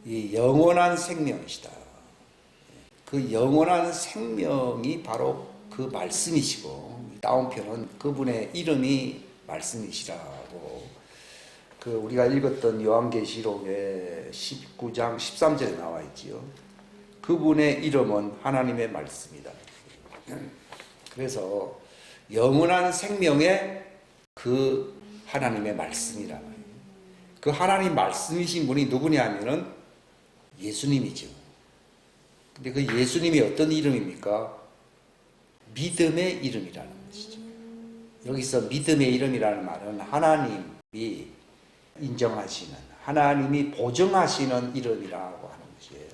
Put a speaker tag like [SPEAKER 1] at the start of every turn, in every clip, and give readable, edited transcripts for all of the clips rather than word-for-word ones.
[SPEAKER 1] 이 영원한 생명이시다. 그 영원한 생명이 바로 그 말씀이시고, 다운표는 그분의 이름이 말씀이시라고, 그 우리가 읽었던 요한계시록의 19장 13절에 나와 있지요. 그분의 이름은 하나님의 말씀이다. 그래서 영원한 생명의 그 하나님의 말씀이라. 그 하나님 말씀이신 분이 누구냐 하면은 예수님이죠. 근데 그 예수님이 어떤 이름입니까? 믿음의 이름이라는 것이죠. 여기서 믿음의 이름이라는 말은 하나님이 인정하시는, 하나님이 보증하시는 이름이라고 하는 것이에요.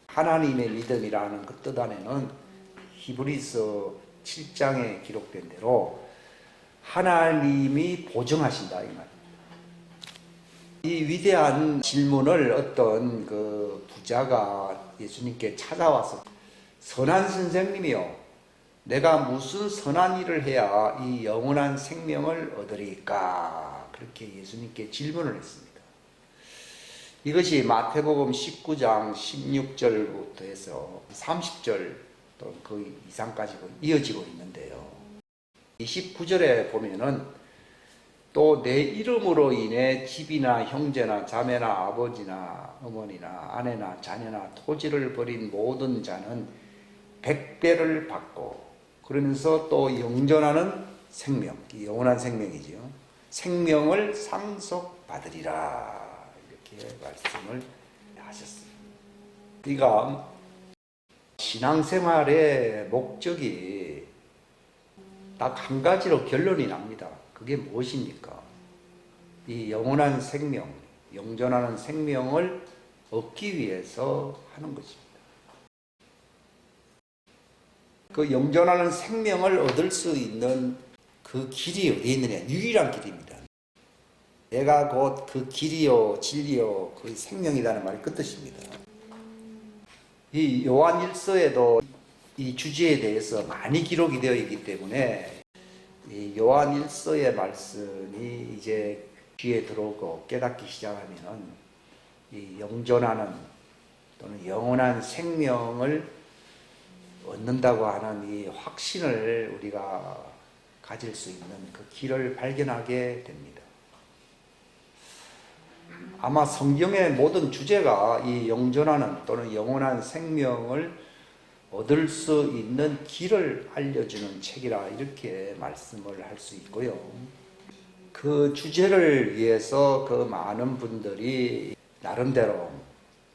[SPEAKER 1] 하나님의 믿음이라는 그 뜻 안에는 히브리서 7장에 기록된 대로 하나님이 보증하신다 이 말입니다. 이 위대한 질문을 어떤 그 부자가 예수님께 찾아와서, 선한 선생님이요, 내가 무슨 선한 일을 해야 이 영원한 생명을 얻으리까? 그렇게 예수님께 질문을 했습니다. 이것이 마태복음 19장 16절부터 해서 30절 또 그 이상까지 이어지고 있는데요. 29절에 보면은 또 내 이름으로 인해 집이나 형제나 자매나 아버지나 어머니나 아내나 자녀나 토지를 버린 모든 자는 100배를 받고, 그러면서 또 영전하는 생명, 영원한 생명이죠. 생명을 상속받으리라. 이렇게 말씀을 하셨습니다. 그러니까 신앙생활의 목적이 딱 한 가지로 결론이 납니다. 그게 무엇입니까? 이 영원한 생명, 영존하는 생명을 얻기 위해서 하는 것입니다. 그 영존하는 생명을 얻을 수 있는 그 길이 어디에 있느냐? 유일한 길입니다. 내가 곧 그 길이요 진리요 그 생명이라는 말이 그 뜻입니다. 이 요한 1서에도 이 주제에 대해서 많이 기록이 되어 있기 때문에 이 요한 1서의 말씀이 이제 귀에 들어오고 깨닫기 시작하면은 이 영존하는 또는 영원한 생명을 얻는다고 하는 이 확신을 우리가 가질 수 있는 그 길을 발견하게 됩니다. 아마 성경의 모든 주제가 이 영존하는 또는 영원한 생명을 얻을 수 있는 길을 알려주는 책이라 이렇게 말씀을 할 수 있고요. 그 주제를 위해서 그 많은 분들이 나름대로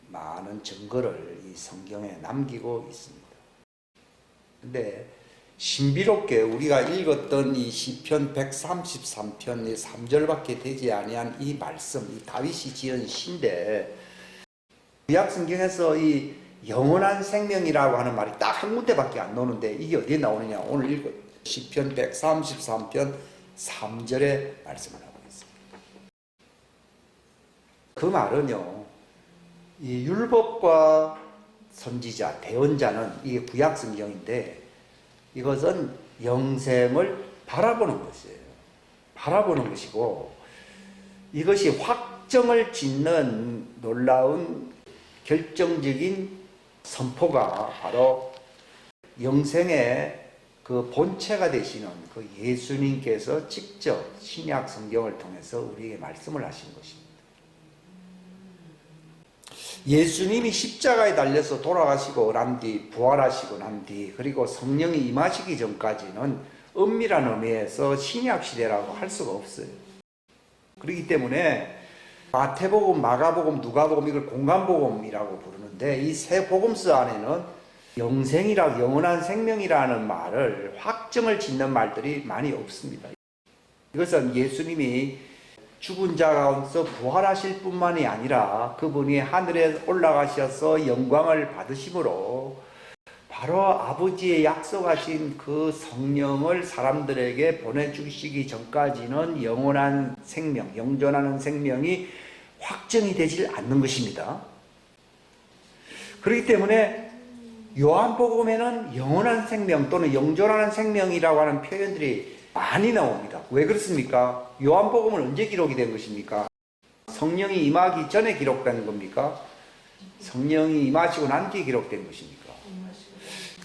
[SPEAKER 1] 많은 증거를 이 성경에 남기고 있습니다. 근데 신비롭게 우리가 읽었던 이 시편 133편 3절밖에 되지 아니한 이 말씀, 이 다윗이 지은 시인데, 구약 성경에서 이 영원한 생명이라고 하는 말이 딱 한 군데밖에 안 나오는데 이게 어디에 나오느냐? 오늘 읽은 시편 133편 3절에 말씀을 하고 있습니다. 그 말은요, 이 율법과 선지자, 대언자는 이게 구약 성경인데, 이것은 영생을 바라보는 것이에요. 바라보는 것이고, 이것이 확정을 짓는 놀라운 결정적인 선포가 바로 영생의 그 본체가 되시는 그 예수님께서 직접 신약 성경을 통해서 우리에게 말씀을 하신 것입니다. 예수님이 십자가에 달려서 돌아가시고 난 뒤, 부활하시고 난 뒤, 그리고 성령이 임하시기 전까지는 은밀한 의미에서 신약 시대라고 할 수가 없어요. 그렇기 때문에 마태복음, 마가복음, 누가복음, 이걸 공간복음이라고 부르는데, 이 세 복음서 안에는 영생이라, 영원한 생명이라는 말을 확정을 짓는 말들이 많이 없습니다. 이것은 예수님이 죽은 자 가운데서 부활하실 뿐만이 아니라 그분이 하늘에 올라가셔서 영광을 받으심으로 바로 아버지의 약속하신 그 성령을 사람들에게 보내주시기 전까지는 영원한 생명, 영존하는 생명이 확정이 되질 않는 것입니다. 그렇기 때문에 요한복음에는 영원한 생명 또는 영존하는 생명이라고 하는 표현들이 많이 나옵니다. 왜 그렇습니까? 요한복음은 언제 기록이 된 것입니까? 성령이 임하기 전에 기록된 겁니까? 성령이 임하시고 난 뒤에 기록된 것입니까?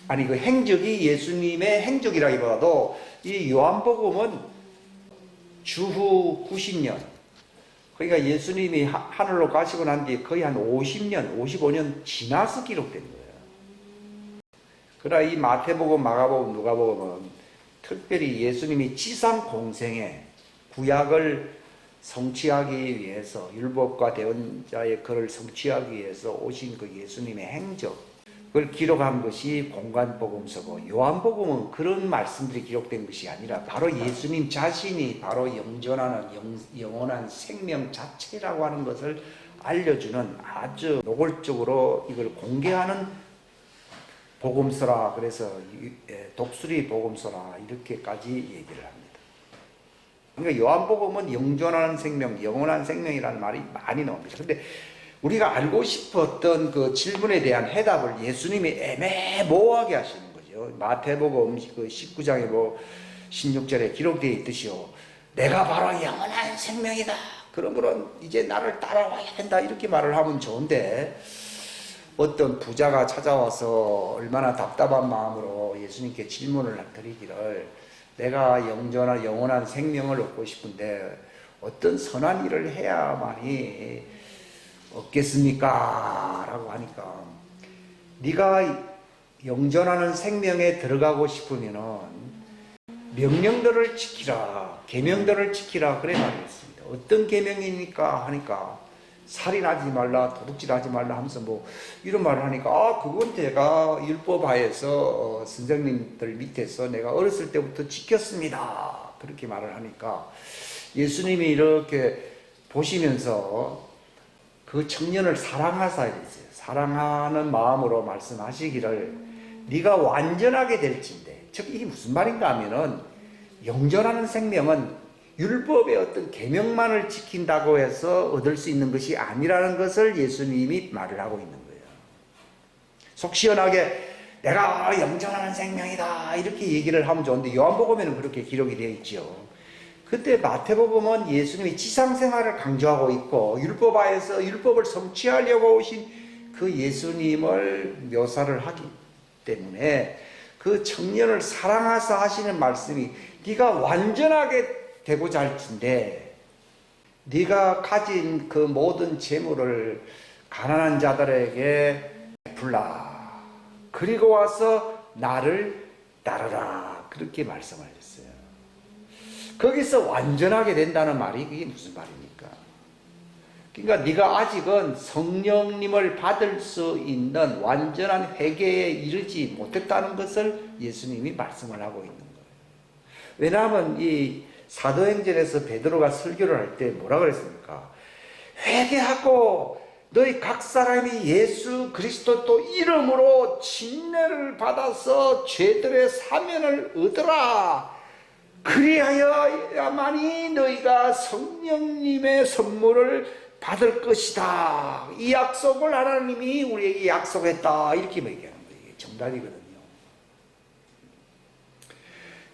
[SPEAKER 1] 아니, 그 행적이 예수님의 행적이라기보다도 이 요한복음은 주후 90년, 그러니까 예수님이 하늘로 가시고 난 뒤에 거의 한 50년, 55년 지나서 기록된 거예요. 그러나 이 마태복음, 마가복음, 누가복음은 특별히 예수님이 지상 공생에 구약을 성취하기 위해서, 율법과 대언자의 글을 성취하기 위해서 오신 그 예수님의 행적, 그걸 기록한 것이 공관복음서고, 요한복음은 그런 말씀들이 기록된 것이 아니라 바로 예수님 자신이 바로 영존하는 영원한 생명 자체라고 하는 것을 알려주는 아주 노골적으로 이걸 공개하는 복음서라. 그래서 독수리 복음서라 이렇게까지 얘기를 합니다. 그러니까 요한복음은 영존하는 생명, 영원한 생명이라는 말이 많이 나옵니다. 근데 우리가 알고 싶었던 그 질문에 대한 해답을 예수님이 애매모호하게 하시는 거죠. 마태복음 그 19장에 16절에 기록되어 있듯이요. 내가 바로 영원한 생명이다. 그러므로 이제 나를 따라와야 된다. 이렇게 말을 하면 좋은데, 어떤 부자가 찾아와서 얼마나 답답한 마음으로 예수님께 질문을 드리기를, 내가 영원한 생명을 얻고 싶은데 어떤 선한 일을 해야만이 얻겠습니까? 라고 하니까, 네가 영존하는 생명에 들어가고 싶으면은 명령들을 지키라, 계명들을 지키라, 그래 말했습니다. 어떤 계명이니까 하니까, 살인하지 말라, 도둑질하지 말라 하면서 이런 말을 하니까, 그건 제가 율법하에서 선생님들 밑에서 내가 어렸을 때부터 지켰습니다. 그렇게 말을 하니까 예수님이 이렇게 보시면서 그 청년을 사랑하사 이랬어요. 사랑하는 마음으로 말씀하시기를, 네가 완전하게 될진대. 즉 이게 무슨 말인가 하면은, 영존하는 생명은 율법의 어떤 계명만을 지킨다고 해서 얻을 수 있는 것이 아니라는 것을 예수님이 말을 하고 있는 거예요. 속 시원하게 내가 영존하는 생명이다 이렇게 얘기를 하면 좋은데, 요한복음에는 그렇게 기록이 되어 있죠. 그때 마태복음은 예수님이 지상생활을 강조하고 있고, 율법하에서 율법을 성취하려고 오신 그 예수님을 묘사를 하기 때문에, 그 청년을 사랑하사 하시는 말씀이 네가 완전하게 되고자 할진대, 네가 가진 그 모든 재물을 가난한 자들에게 베풀라. 그리고 와서 나를 따르라. 그렇게 말씀하셨어요. 거기서 완전하게 된다는 말이 그게 무슨 말입니까? 그러니까 네가 아직은 성령님을 받을 수 있는 완전한 회개에 이르지 못했다는 것을 예수님이 말씀을 하고 있는 거예요. 왜냐하면 이 사도행전에서 베드로가 설교를 할 때 뭐라 그랬습니까? 회개하고 너희 각 사람이 예수 그리스도 또 이름으로 진례를 받아서 죄들의 사면을 얻으라. 그리하여야만이 너희가 성령님의 선물을 받을 것이다. 이 약속을 하나님이 우리에게 약속했다. 이렇게 얘기하는 거예요. 이게 정답이거든요.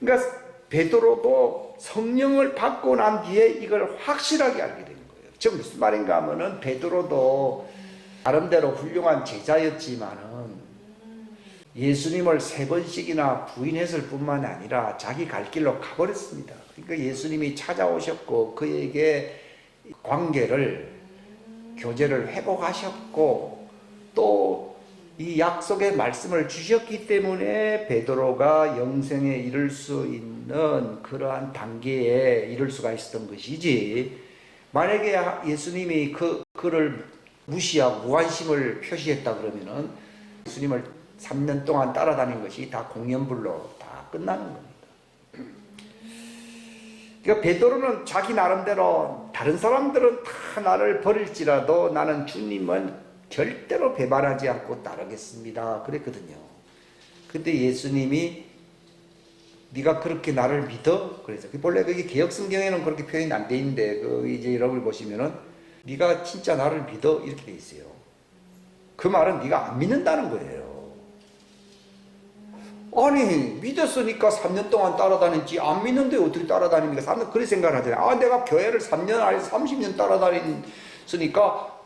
[SPEAKER 1] 그러니까 베드로도 성령을 받고 난 뒤에 이걸 확실하게 알게 된 거예요. 즉 무슨 말인가 하면은, 베드로도 나름대로 훌륭한 제자였지만은 예수님을 3번씩이나 부인했을 뿐만 아니라 자기 갈 길로 가버렸습니다. 그러니까 예수님이 찾아오셨고 그에게 관계를, 교제를 회복하셨고 또 이 약속의 말씀을 주셨기 때문에 베드로가 영생에 이를 수 있는 그러한 단계에 이를 수가 있었던 것이지, 만약에 예수님이 그를 무시하고 무관심을 표시했다 그러면은 예수님을 3년 동안 따라다닌 것이 다 공연불로 다 끝나는 겁니다. 그러니까 베드로는 자기 나름대로, 다른 사람들은 다 나를 버릴지라도 나는 주님은 절대로 배반하지 않고 따르겠습니다 그랬거든요. 근데 예수님이 네가 그렇게 나를 믿어? 그래서 본래 그게 개역성경에는 그렇게 표현이 안 돼 있는데, 이제 여러분 보시면은 네가 진짜 나를 믿어? 이렇게 돼 있어요. 그 말은 네가 안 믿는다는 거예요. 아니 믿었으니까 3년 동안 따라다녔지, 안 믿는데 어떻게 따라다닙니까? 사람들 그렇게 생각을 하잖아요. 내가 교회를 3년 아니 30년 따라다닌 있으니까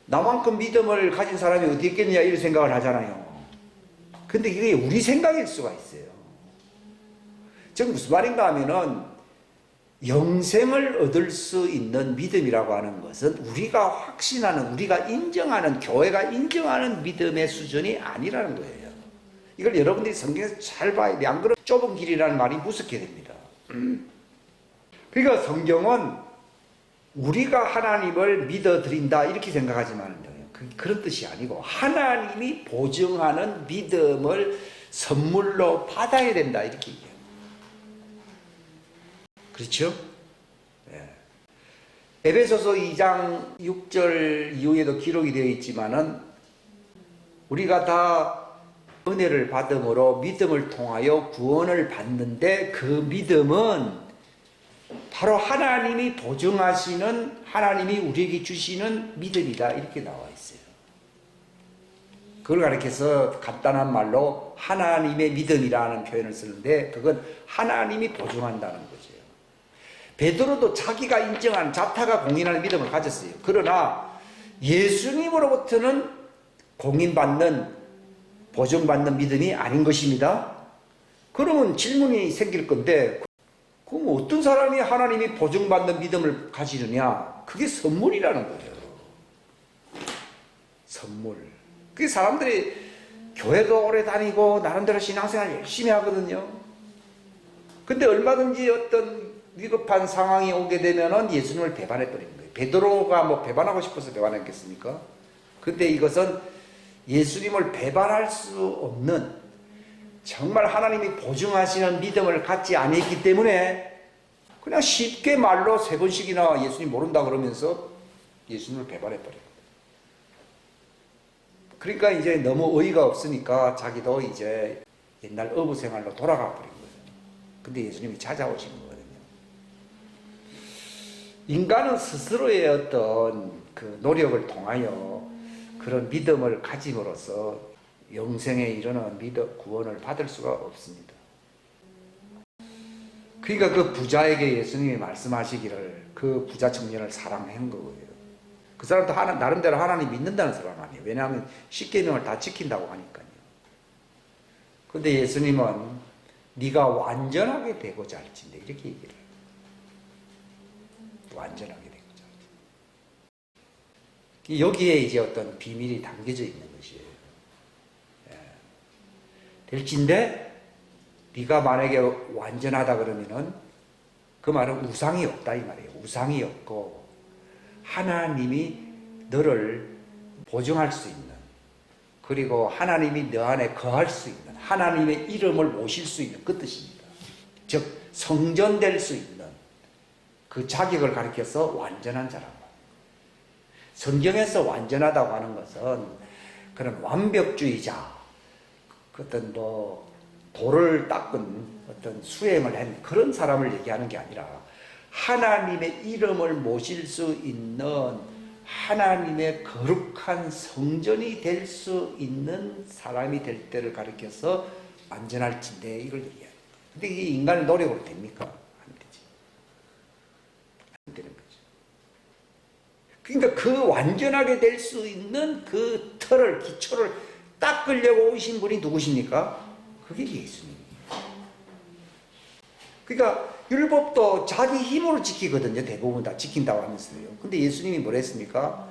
[SPEAKER 1] 나만큼 믿음을 가진 사람이 어디 있겠냐 이런 생각을 하잖아요. 근데 이게 우리 생각일 수가 있어요. 즉 무슨 말인가 하면은 영생을 얻을 수 있는 믿음이라고 하는 것은 우리가 확신하는, 우리가 인정하는, 교회가 인정하는 믿음의 수준이 아니라는 거예요. 이걸 여러분들이 성경에서 잘 봐야 돼. 안 그러면 좁은 길이라는 말이 무섭게 됩니다. 그러니까 성경은 우리가 하나님을 믿어드린다 이렇게 생각하지만 그런 뜻이 아니고 하나님이 보증하는 믿음을 선물로 받아야 된다 이렇게 얘기해요. 그렇죠? 예. 에베소서 2장 6절 이후에도 기록이 되어 있지만은 우리가 다 은혜를 받음으로 믿음을 통하여 구원을 받는데 그 믿음은 바로 하나님이 보증하시는, 하나님이 우리에게 주시는 믿음이다 이렇게 나와 있어요. 그걸 가리켜서 간단한 말로 하나님의 믿음이라는 표현을 쓰는데 그건 하나님이 보증한다는 거죠. 베드로도 자기가 인정한, 자타가 공인하는 믿음을 가졌어요. 그러나 예수님으로부터는 공인받는, 보증받는 믿음이 아닌 것입니다. 그러면 질문이 생길 건데 그럼 어떤 사람이 하나님이 보증받는 믿음을 가지느냐? 그게 선물이라는 거예요. 선물. 그게 사람들이 교회도 오래 다니고 나름대로 신앙생활 열심히 하거든요. 근데 얼마든지 어떤 위급한 상황이 오게 되면은 예수님을 배반해버리는 거예요. 베드로가 뭐 배반하고 싶어서 배반했겠습니까? 근데 이것은 예수님을 배반할 수 없는, 정말 하나님이 보증하시는 믿음을 갖지 않았기 때문에 그냥 쉽게 말로 3번씩이나 예수님 모른다 그러면서 예수님을 배반해버려요. 그러니까 이제 너무 어이가 없으니까 자기도 이제 옛날 어부 생활로 돌아가 버린 거예요. 근데 예수님이 찾아오신 거거든요. 인간은 스스로의 어떤 그 노력을 통하여 그런 믿음을 가짐으로써 영생에 이르는 믿음, 구원을 받을 수가 없습니다. 그러니까 그 부자에게 예수님이 말씀하시기를 그 부자 청년을 사랑한 거예요. 그 사람도 나름대로 하나님 믿는다는 사람 아니에요. 왜냐하면 십계명을 다 지킨다고 하니까요. 그런데 예수님은 네가 완전하게 되고자 할진대 이렇게 얘기를 해요. 완전하게 되고자 할진대. 여기에 이제 어떤 비밀이 담겨져 있는 것이에요. 될진데 네가 만약에 완전하다 그러면은 그 말은 우상이 없다 이 말이에요. 우상이 없고 하나님이 너를 보증할 수 있는, 그리고 하나님이 너 안에 거할 수 있는, 하나님의 이름을 모실 수 있는 그 뜻입니다. 즉 성전될 수 있는 그 자격을 가리켜서 완전한 자라고. 성경에서 완전하다고 하는 것은 그런 완벽주의자, 어떤 돌을 닦은 어떤 수행을 한 그런 사람을 얘기하는 게 아니라 하나님의 이름을 모실 수 있는 하나님의 거룩한 성전이 될 수 있는 사람이 될 때를 가리켜서 완전할진대 이걸 얘기해요. 근데 이게 인간의 노력으로 됩니까? 안 되지. 안 되는 거죠. 그러니까 그 완전하게 될 수 있는 그 틀을, 기초를 닦으려고 오신 분이 누구십니까? 그게 예수님이에요. 그러니까 율법도 자기 힘으로 지키거든요. 대부분 다 지킨다고 하면서요. 근데 예수님이 뭐라 했습니까?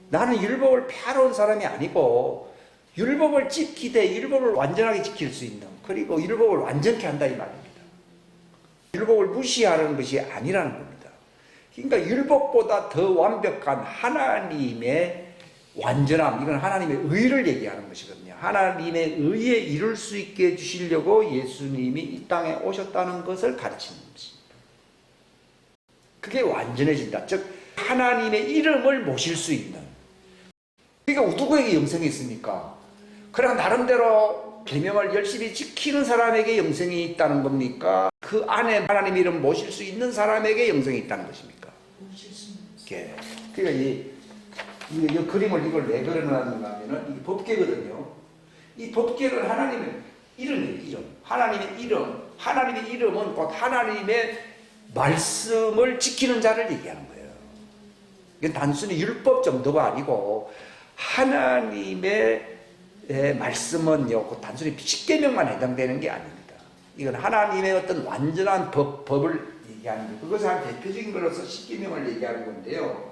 [SPEAKER 1] 나는 율법을 폐하러 온 사람이 아니고 율법을 지키되 율법을 완전하게 지킬 수 있는, 그리고 율법을 완전케 한다 이 말입니다. 율법을 무시하는 것이 아니라는 겁니다. 그러니까 율법보다 더 완벽한 하나님의 완전함, 이건 하나님의 의를 얘기하는 것이거든요. 하나님의 의에 이룰 수 있게 해주시려고 예수님이 이 땅에 오셨다는 것을 가르치는 것입니다. 그게 완전해진다. 즉 하나님의 이름을 모실 수 있는. 그러니까 누구에게 영생이 있습니까? 그냥 나름대로 계명을 열심히 지키는 사람에게 영생이 있다는 겁니까? 그 안에 하나님 이름 모실 수 있는 사람에게 영생이 있다는 것입니까? 그러니까 이 그림을 이걸 왜 그려놨는가 하면은 이게 법궤거든요. 이 법궤는 하나님의 이름이에요. 이름. 하나님의 이름. 하나님의 이름은 곧 하나님의 말씀을 지키는 자를 얘기하는 거예요. 이건 단순히 율법 정도가 아니고 하나님의 말씀은요, 단순히 십계명만 해당되는 게 아닙니다. 이건 하나님의 어떤 완전한 법을 얘기하는 거예요. 그것을 한 대표적인 걸로서 십계명을 얘기하는 건데요.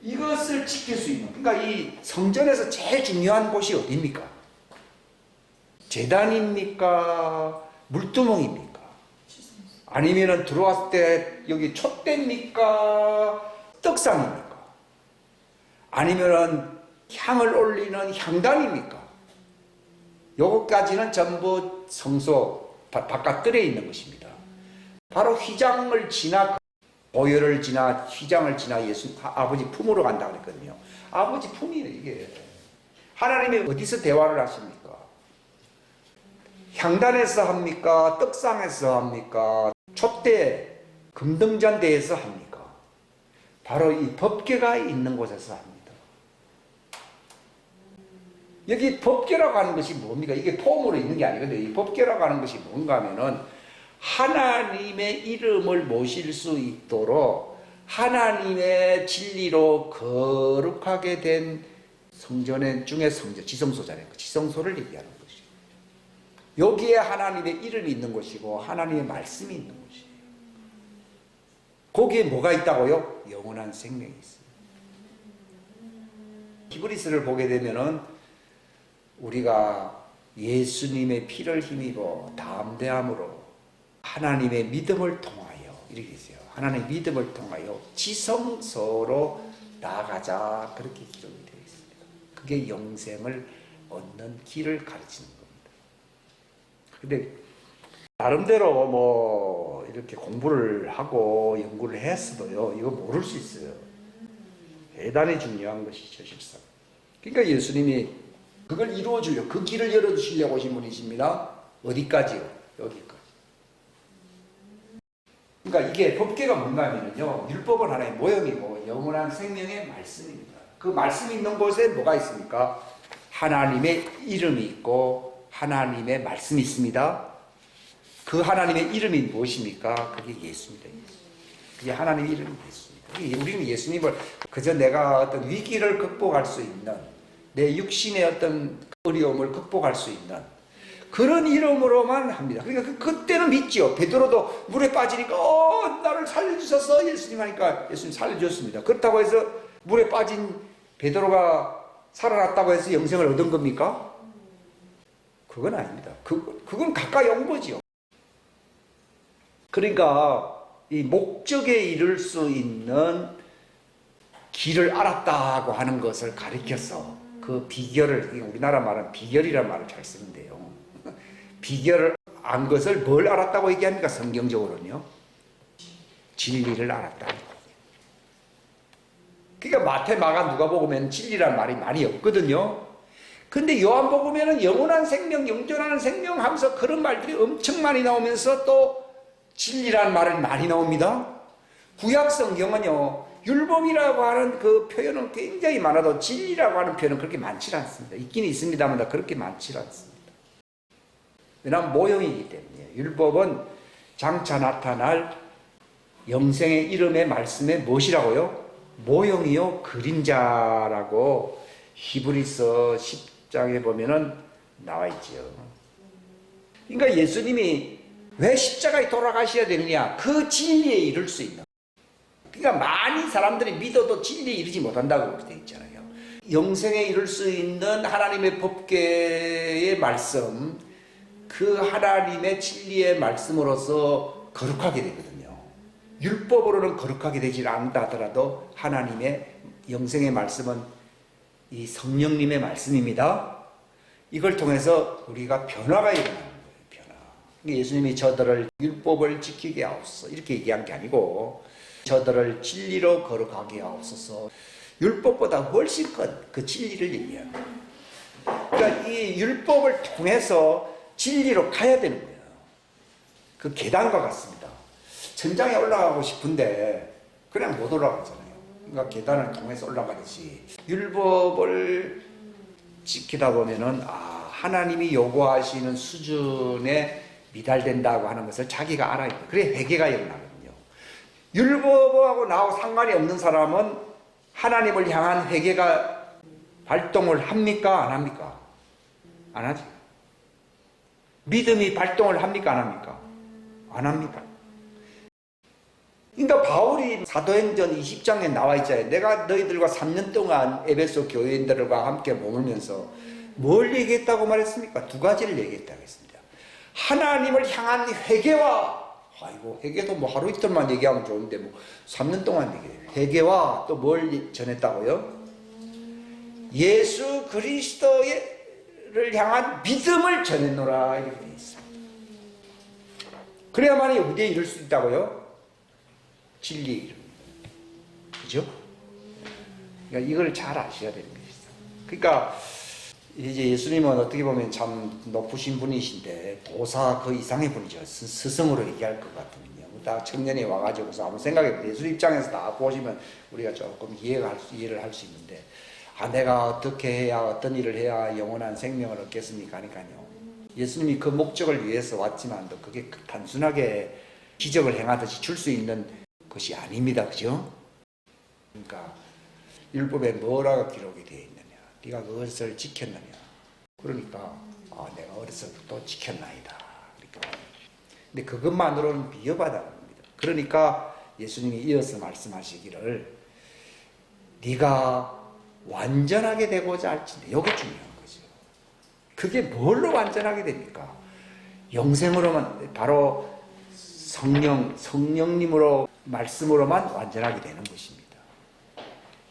[SPEAKER 1] 이것을 지킬 수 있는, 그러니까 이 성전에서 제일 중요한 곳이 어디입니까? 제단입니까? 물두멍입니까? 아니면은 들어왔을 때 여기 촛대입니까? 떡상입니까? 아니면은 향을 올리는 향단입니까? 요것까지는 전부 성소 바깥들에 있는 것입니다. 바로 휘장을 지나 보혈을 지나 휘장을 지나 예수 아버지 품으로 간다 그랬거든요. 아버지 품이에요, 이게. 하나님이 어디서 대화를 하십니까? 향단에서 합니까? 떡상에서 합니까? 촛대, 금등잔대에서 합니까? 바로 이 법궤가 있는 곳에서 합니다. 여기 법궤라고 하는 것이 뭡니까? 이게 폼으로 있는 게 아니거든요. 이 법궤라고 하는 것이 뭔가 하면은 하나님의 이름을 모실 수 있도록 하나님의 진리로 거룩하게 된 성전 중에 성전, 지성소잖아요. 지성소를 얘기하는 것이에요. 여기에 하나님의 이름이 있는 것이고 하나님의 말씀이 있는 것이에요. 거기에 뭐가 있다고요? 영원한 생명이 있어요. 히브리서를 보게 되면은 우리가 예수님의 피를 힘입어 담대함으로 하나님의 믿음을 통하여 이렇게 있어요. 하나님의 믿음을 통하여 지성소로 나아가자, 그렇게 기록이 되어 있습니다. 그게 영생을 얻는 길을 가르치는 겁니다. 근데 나름대로 뭐 이렇게 공부를 하고 연구를 했어도요, 이거 모를 수 있어요. 대단히 중요한 것이죠, 실상. 그러니까 예수님이 그걸 이루어 주려고, 그 길을 열어 주시려고 오신 분이십니다. 어디까지요? 여기까지. 그러니까 이게 법궤가 뭔가 하면요, 율법은 하나의 모형이고 영원한 생명의 말씀입니다. 그 말씀이 있는 곳에 뭐가 있습니까? 하나님의 이름이 있고 하나님의 말씀이 있습니다. 그 하나님의 이름이 무엇입니까? 그게 예수입니다. 예수. 그게 하나님의 이름이 예수입니다. 우리는 예수님을 그저 내가 어떤 위기를 극복할 수 있는, 내 육신의 어떤 어려움을 극복할 수 있는 그런 이름으로만 합니다. 그러니까 그때는 믿죠. 베드로도 물에 빠지니까 나를 살려주셔서 예수님 하니까 예수님 살려주셨습니다. 그렇다고 해서 물에 빠진 베드로가 살아났다고 해서 영생을 얻은 겁니까? 그건 아닙니다. 그건 가까이 온 거지요. 그러니까 이 목적에 이를 수 있는 길을 알았다고 하는 것을 가리켜서 그 비결을, 우리나라 말은 비결이라는 말을 잘 쓰는데요. 비결을 안 것을 뭘 알았다고 얘기합니까? 성경적으로는요. 진리를 알았다. 그러니까 마태, 마가, 누가복음에는 진리란 말이 많이 없거든요. 근데 요한복음에는 영원한 생명, 영존하는 생명 하면서 그런 말들이 엄청 많이 나오면서 또 진리란 말은 많이 나옵니다. 구약 성경은요, 율법이라고 하는 그 표현은 굉장히 많아도 진리라고 하는 표현은 그렇게 많지 않습니다. 있긴 있습니다만 그렇게 많지 않습니다. 왜냐하면 모형이기 때문에. 율법은 장차 나타날 영생의 이름의 말씀에 무엇이라고요? 모형이요, 그림자라고 히브리서 10장에 보면은 나와 있지요. 그러니까 예수님이 왜 십자가에 돌아가셔야 되느냐? 그 진리에 이룰 수 있는. 그러니까 많은 사람들이 믿어도 진리에 이르지 못한다고 그렇게 되어 있잖아요. 영생에 이룰 수 있는 하나님의 법궤의 말씀, 그 하나님의 진리의 말씀으로서 거룩하게 되거든요. 율법으로는 거룩하게 되지 않는다 하더라도 하나님의 영생의 말씀은 이 성령님의 말씀입니다. 이걸 통해서 우리가 변화가 일어나는 거예요. 변화. 예수님이 저들을 율법을 지키게 하옵소서 이렇게 얘기한 게 아니고 저들을 진리로 거룩하게 하옵소서. 율법보다 훨씬 큰 그 진리를 얘기해요. 그러니까 이 율법을 통해서 진리로 가야 되는 거예요. 그 계단과 같습니다. 천장에 올라가고 싶은데 그냥 못 올라가잖아요. 그러니까 계단을 통해서 올라가듯이 율법을 지키다 보면은 하나님이 요구하시는 수준에 미달된다고 하는 것을 자기가 알아야 돼요. 그래 회개가 일어나거든요. 율법하고 나하고 상관이 없는 사람은 하나님을 향한 회개가 발동을 합니까? 안 합니까? 안 하죠. 믿음이 발동을 합니까? 안 합니까? 안 합니다. 그러니까 바울이 사도행전 20장에 나와 있잖아요. 내가 너희들과 3년 동안 에베소 교인들과 함께 머물면서 뭘 얘기했다고 말했습니까? 두 가지를 얘기했다고 했습니다. 하나님을 향한 회개와, 아이고 회개도 뭐 하루 이틀만 얘기하면 좋은데 뭐 3년 동안 얘기해요. 회개와 또 뭘 전했다고요? 예수 그리스도를 향한 믿음을 전했노라 이렇게 되어 있습니다. 그래야만이 어디에 이룰 수 있다고요? 진리에 이릅니다. 그죠? 그러니까 이걸 잘 아셔야 되는 것이죠. 그러니까 이제 예수님은 어떻게 보면 참 높으신 분이신데 도사 그 이상의 분이죠. 스승으로 얘기할 것 같으면요. 딱 청년이 와가지고서 아무 생각이 예수 입장에서 다 보시면 우리가 조금 이해를 할 수 있는데, 아 내가 어떻게 해야 어떤 일을 해야 영원한 생명을 얻겠습니까? 하니까요. 예수님이 그 목적을 위해서 왔지만도 그게 단순하게 기적을 행하듯이 줄 수 있는 것이 아닙니다. 그죠? 그러니까 율법에 뭐라고 기록이 되어 있느냐, 네가 그것을 지켰느냐. 그러니까 내가 어렸을 때부터 지켰나이다. 그러니까. 근데 그것만으로는 비교받아 겁니다. 그러니까 예수님이 이어서 말씀하시기를 네가 완전하게 되고자 할지인데, 이게 중요한 거죠. 그게 뭘로 완전하게 됩니까? 영생으로만, 바로 성령님으로 말씀으로만 완전하게 되는 것입니다.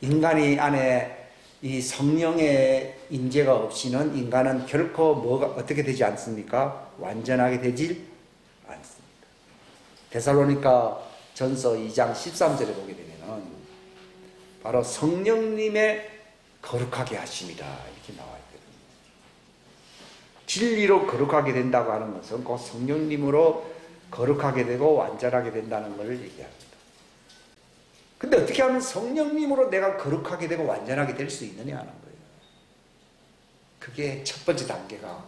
[SPEAKER 1] 인간이 안에 이 성령의 인재가 없이는 인간은 결코 어떻게 되지 않습니까? 완전하게 되질 않습니다. 데살로니가 전서 2장 13절에 보게 되면은 바로 성령님의 거룩하게 하심이다 이렇게 나와 있거든요. 진리로 거룩하게 된다고 하는 것은 곧 성령님으로 거룩하게 되고 완전하게 된다는 것을 얘기합니다. 근데 어떻게 하면 성령님으로 내가 거룩하게 되고 완전하게 될 수 있느냐 하는 거예요. 그게 첫 번째 단계가,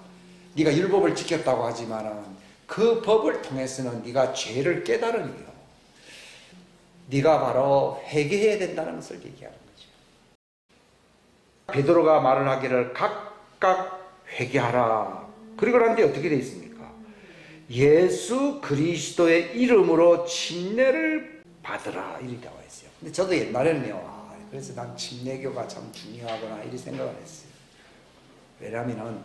[SPEAKER 1] 네가 율법을 지켰다고 하지만은 그 법을 통해서는 네가 죄를 깨달으니요, 네가 바로 회개해야 된다는 것을 얘기하는 거죠. 베드로가 말을 하기를 각각 회개하라. 그리고 그런데 어떻게 되어 있습니까? 예수 그리스도의 이름으로 침례를 받으라 이렇게 나와 있어요. 근데 저도 옛날에는요, 그래서 난 침례교가 참 중요하구나 이렇게 생각을 했어요. 왜냐하면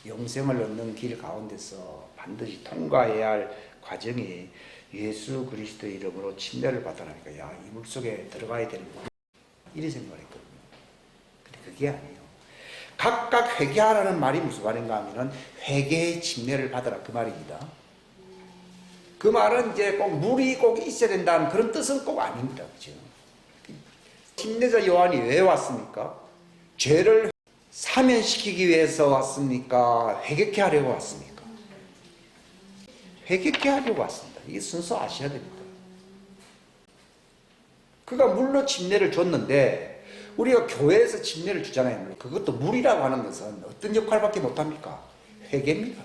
[SPEAKER 1] 영생을 얻는 길 가운데서 반드시 통과해야 할 과정이 예수 그리스도의 이름으로 침례를 받으라니까, 야, 이 물속에 들어가야 되는구나 이렇게 생각을 했거든요. 근데 그게 아니에요. 각각 회개하라는 말이 무슨 말인가 하면은 회개의 침례를 받으라 그 말입니다. 그 말은 이제 꼭 물이 꼭 있어야 된다는 그런 뜻은 꼭 아닙니다. 그죠? 침례자 요한이 왜 왔습니까? 죄를 사면시키기 위해서 왔습니까? 회개케 하려고 왔습니까? 회개케 하려고 왔습니다. 이게 순서 아셔야 됩니다. 그가 물로 침례를 줬는데, 우리가 교회에서 침례를 주잖아요. 그것도 물이라고 하는 것은 어떤 역할밖에 못합니까? 회개입니다.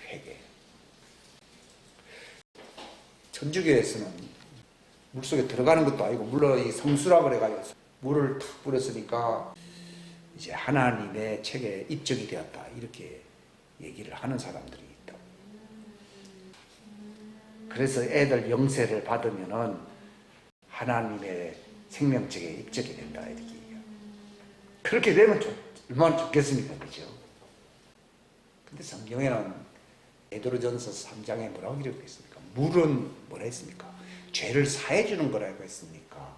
[SPEAKER 1] 회개. 천주교에서는 물속에 들어가는 것도 아니고 물로 이 성수라 그래가지고 물을 탁 뿌렸으니까 이제 하나님의 책에 입적이 되었다 이렇게 얘기를 하는 사람들이 있다. 그래서 애들 영세를 받으면은 하나님의 생명책에 입적이 된다 이렇게 얘기해요. 그렇게 되면 얼마나 좋겠습니까? 그죠? 근데 성경에는 베드로전서 3장에 뭐라고 기록되어 있습니까? 물은 뭐라 했습니까? 죄를 사해주는 거라고 했습니까?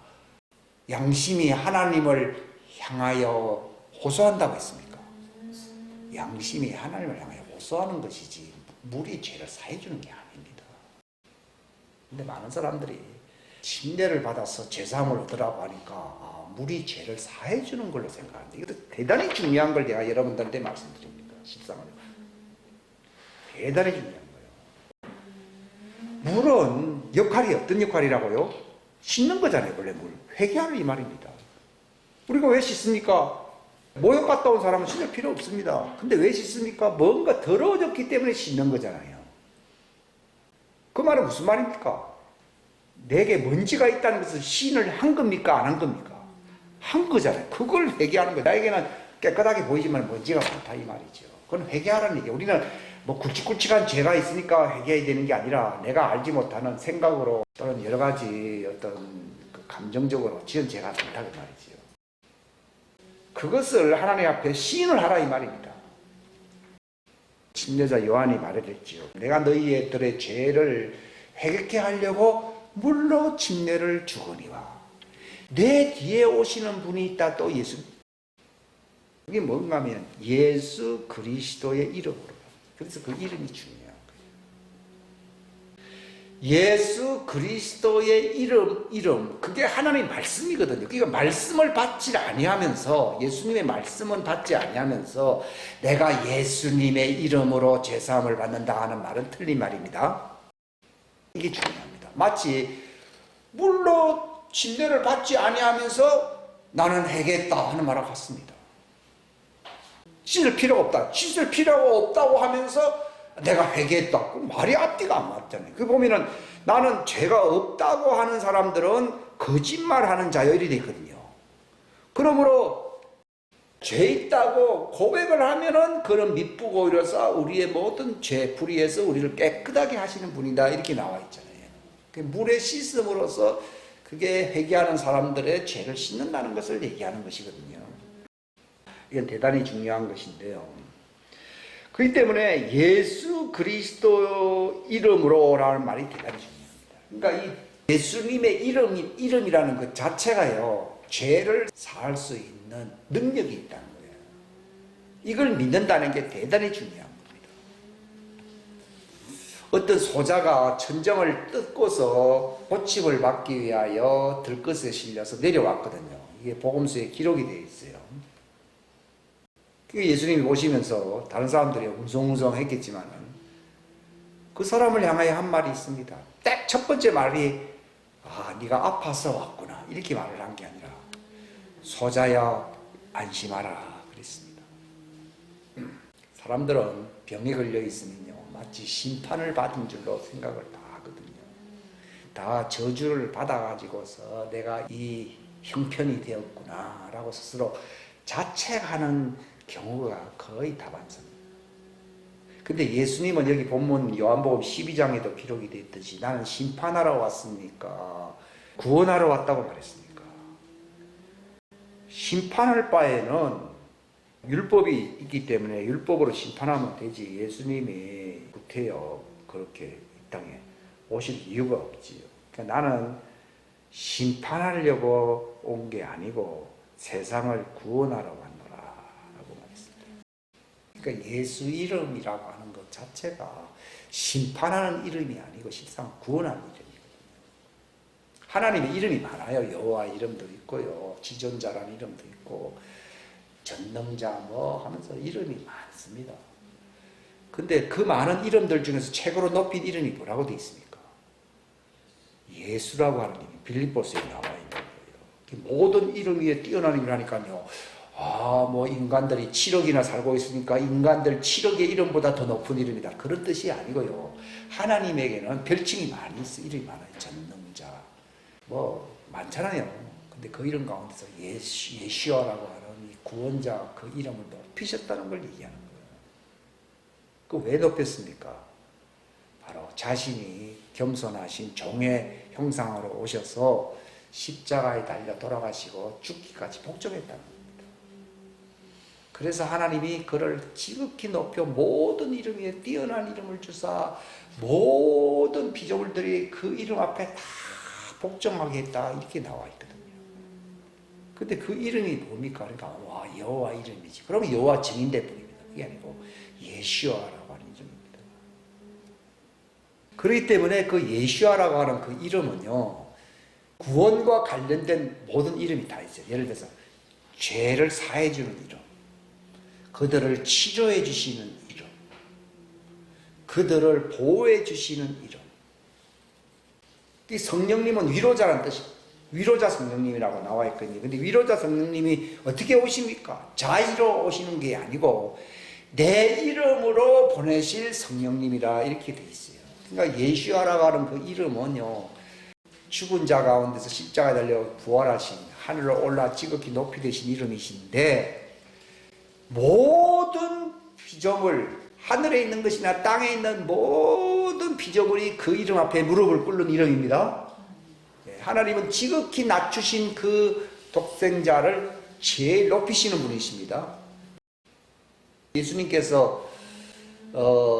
[SPEAKER 1] 양심이 하나님을 향하여 호소한다고 했습니까? 양심이 하나님을 향하여 호소하는 것이지 물이 죄를 사해주는 게 아닙니다. 근데 많은 사람들이 침례를 받아서 죄사함을 얻으라고 하니까 물이 죄를 사해주는 걸로 생각하는데, 이것도 대단히 중요한 걸 제가 여러분들한테 말씀드립니다. 십상을 대단히 중요한 거예요. 물은 역할이 어떤 역할이라고요? 씻는 거잖아요. 원래 물 회개하는 이 말입니다. 우리가 왜 씻습니까? 모욕 갔다 온 사람은 씻을 필요 없습니다. 근데 왜 씻습니까? 뭔가 더러워졌기 때문에 씻는 거잖아요. 그 말은 무슨 말입니까? 내게 먼지가 있다는 것을 시인을 한 겁니까? 안 한 겁니까? 한 거잖아요. 그걸 회개하는 거예요. 나에게는 깨끗하게 보이지만 먼지가 많다 이 말이죠. 그건 회개하라는 얘기예요. 우리는 뭐 굵직굵직한 죄가 있으니까 회개해야 되는 게 아니라 내가 알지 못하는 생각으로 또는 여러 가지 어떤 그 감정적으로 지은 죄가 많다 그 말이지요. 그것을 하나님 앞에 시인을 하라 이 말입니다. 침례자 요한이 말했지요. 내가 너희들의 죄를 회개케 하려고 물로 침례를 주거니와 내 뒤에 오시는 분이 있다. 또 예수. 이게 뭔가 하면 예수 그리스도의 이름으로. 그래서 그 이름이 중요한 거예요. 예수 그리스도의 이름 그게 하나님의 말씀이거든요. 그러니까 말씀을 받지 아니하면서 예수님의 말씀은 받지 아니하면서 내가 예수님의 이름으로 죄사함을 받는다 하는 말은 틀린 말입니다. 이게 중요합니다. 마치 물로 침례를 받지 아니하면서 나는 회개했다 하는 말과 같습니다. 씻을 필요가 없다. 씻을 필요가 없다고 하면서 내가 회개했다. 그 말이 앞뒤가 안 맞잖아요. 그 보면은 나는 죄가 없다고 하는 사람들은 거짓말하는 자열이 되거든요. 그러므로 죄 있다고 고백을 하면은 그런 미쁘고 이래서 우리의 모든 죄 불의에서 우리를 깨끗하게 하시는 분이다 이렇게 나와 있잖아요. 물에 씻음으로써 그게 회개하는 사람들의 죄를 씻는다는 것을 얘기하는 것이거든요. 이건 대단히 중요한 것인데요. 그렇기 때문에 예수 그리스도 이름으로라는 말이 대단히 중요합니다. 그러니까 이 예수님의 이름이라는 것 자체가요, 죄를 사할 수 있는 능력이 있다는 거예요. 이걸 믿는다는 게 대단히 중요한 겁니다. 어떤 소자가 천정을 뜯고서 고침을 받기 위하여 들것에 실려서 내려왔거든요. 이게 복음서에 기록이 되어 있어요. 예수님이 오시면서 다른 사람들이 웅성웅성 했겠지만은 그 사람을 향하여 한 말이 있습니다. 딱 첫 번째 말이 네가 아파서 왔구나 이렇게 말을 한 게 아니라 소자야 안심하라 그랬습니다. 사람들은 병에 걸려 있으면요 마치 심판을 받은 줄로 생각을 다 하거든요. 다 저주를 받아가지고서 내가 이 형편이 되었구나 라고 스스로 자책하는 경우가 거의 다반사입니다. 근데 예수님은 여기 본문 요한복음 12장에도 기록이 되어 있듯이 나는 심판하러 왔습니까? 구원하러 왔다고 말했습니까? 심판할 바에는 율법이 있기 때문에 율법으로 심판하면 되지 예수님이 구태여 그렇게 이 땅에 오실 이유가 없지요. 그러니까 나는 심판하려고 온 게 아니고 세상을 구원하러 왔노라 라고 말했습니다. 그러니까 예수 이름이라고 하는 것 자체가 심판하는 이름이 아니고 실상 구원하는 이름이거든요. 하나님의 이름이 많아요. 여호와 이름도 있고요. 지존자라는 이름도 있고 전능자 뭐 하면서 이름이 많습니다. 근데 그 많은 이름들 중에서 최고로 높인 이름이 뭐라고 되어 있습니까? 예수라고 하는 이름이 빌립보서에 나와 있는 거예요. 모든 이름 위에 뛰어난 이름이라니까요. 뭐 인간들이 7억이나 살고 있으니까 인간들 7억의 이름보다 더 높은 이름이다. 그런 뜻이 아니고요. 하나님에게는 별칭이 많이 있어요. 이름이 많아요. 전능자 뭐 많잖아요. 근데 그 이름 가운데서 예시오라고 하는 이 구원자 그 이름을 높이셨다는 걸 얘기하는 거예요. 그 왜 높였습니까? 바로 자신이 겸손하신 종의 형상으로 오셔서 십자가에 달려 돌아가시고 죽기까지 복종했다는 겁니다. 그래서 하나님이 그를 지극히 높여 모든 이름 위에 뛰어난 이름을 주사 모든 피조물들이 그 이름 앞에 다 복종하게 했다 이렇게 나와 있거든요. 근데 그 이름이 뭡니까? 그러니까 여호와 이름이지. 그러면 여호와 증인될 뿐입니다. 그게 아니고 예시오라고 하는 이름입니다. 그렇기 때문에 그 예시오라고 하는 그 이름은요 구원과 관련된 모든 이름이 다 있어요. 예를 들어서 죄를 사해 주는 이름, 그들을 치료해 주시는 이름, 그들을 보호해 주시는 이름. 이 성령님은 위로자라는 뜻입니다. 위로자 성령님이라고 나와 있거든요. 근데 위로자 성령님이 어떻게 오십니까? 자의로 오시는 게 아니고 내 이름으로 보내실 성령님이라 이렇게 돼 있어요. 그러니까 예수아라고 하는 그 이름은요 죽은 자 가운데서 십자가에 달려 부활하신 하늘로 올라 지극히 높이 되신 이름이신데 모든 피조물 하늘에 있는 것이나 땅에 있는 모든 피조물이 그 이름 앞에 무릎을 꿇는 이름입니다. 하나님은 지극히 낮추신 그 독생자를 제일 높이시는 분이십니다. 예수님께서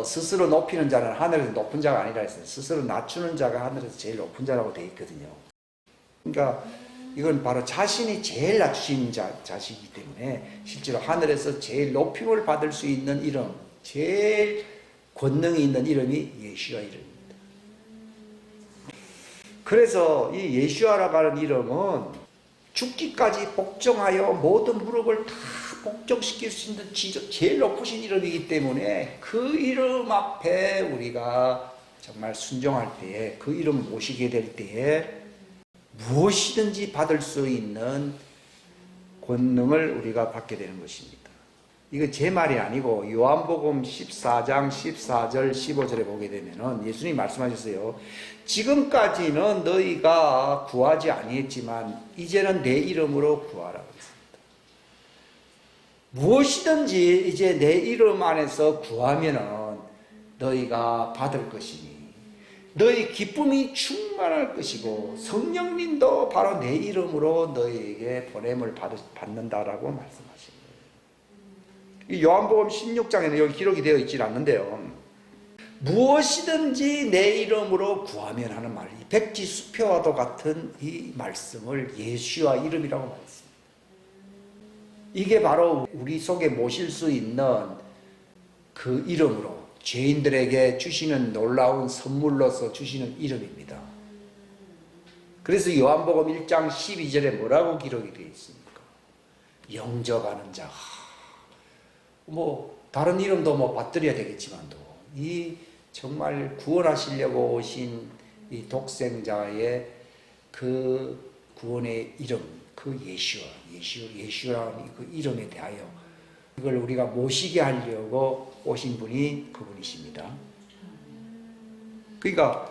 [SPEAKER 1] 스스로 높이는 자는 하늘에서 높은 자가 아니라 했어요. 스스로 낮추는 자가 하늘에서 제일 높은 자라고 되어 있거든요. 그러니까 이건 바로 자신이 제일 낮추신 자시기 때문에 실제로 하늘에서 제일 높임을 받을 수 있는 이름, 제일 권능이 있는 이름이 예수야 이름입니다. 그래서 이 예수야라고 하는 이름은 죽기까지 복종하여 모든 무릎을 다 복종시킬 수 있는 제일 높으신 이름이기 때문에 그 이름 앞에 우리가 정말 순종할 때에 그 이름을 모시게 될 때에 무엇이든지 받을 수 있는 권능을 우리가 받게 되는 것입니다. 이거 제 말이 아니고 요한복음 14장 14절 15절에 보게 되면은 예수님이 말씀하셨어요. 지금까지는 너희가 구하지 아니했지만 이제는 내 이름으로 구하라 그랬습니다. 무엇이든지 이제 내 이름 안에서 구하면은 너희가 받을 것이니 너희 기쁨이 충만할 것이고 성령님도 바로 내 이름으로 너희에게 보냄을 받는다라고 말씀하십니다. 이 요한복음 16장에는 여기 기록이 되어 있지 않는데요. 무엇이든지 내 이름으로 구하면 하는 말, 백지수표와도 같은 이 말씀을 예수와 이름이라고 말했습니다. 이게 바로 우리 속에 모실 수 있는 그 이름으로 죄인들에게 주시는 놀라운 선물로서 주시는 이름입니다. 그래서 요한복음 1장 12절에 뭐라고 기록이 되어 있습니까? 영접하는 자. 다른 이름도 받들여야 되겠지만도 이 정말 구원하시려고 오신 이 독생자의 그 구원의 이름, 그 예수라는 그 이름에 대하여 이걸 우리가 모시게 하려고 오신 분이 그분이십니다. 그러니까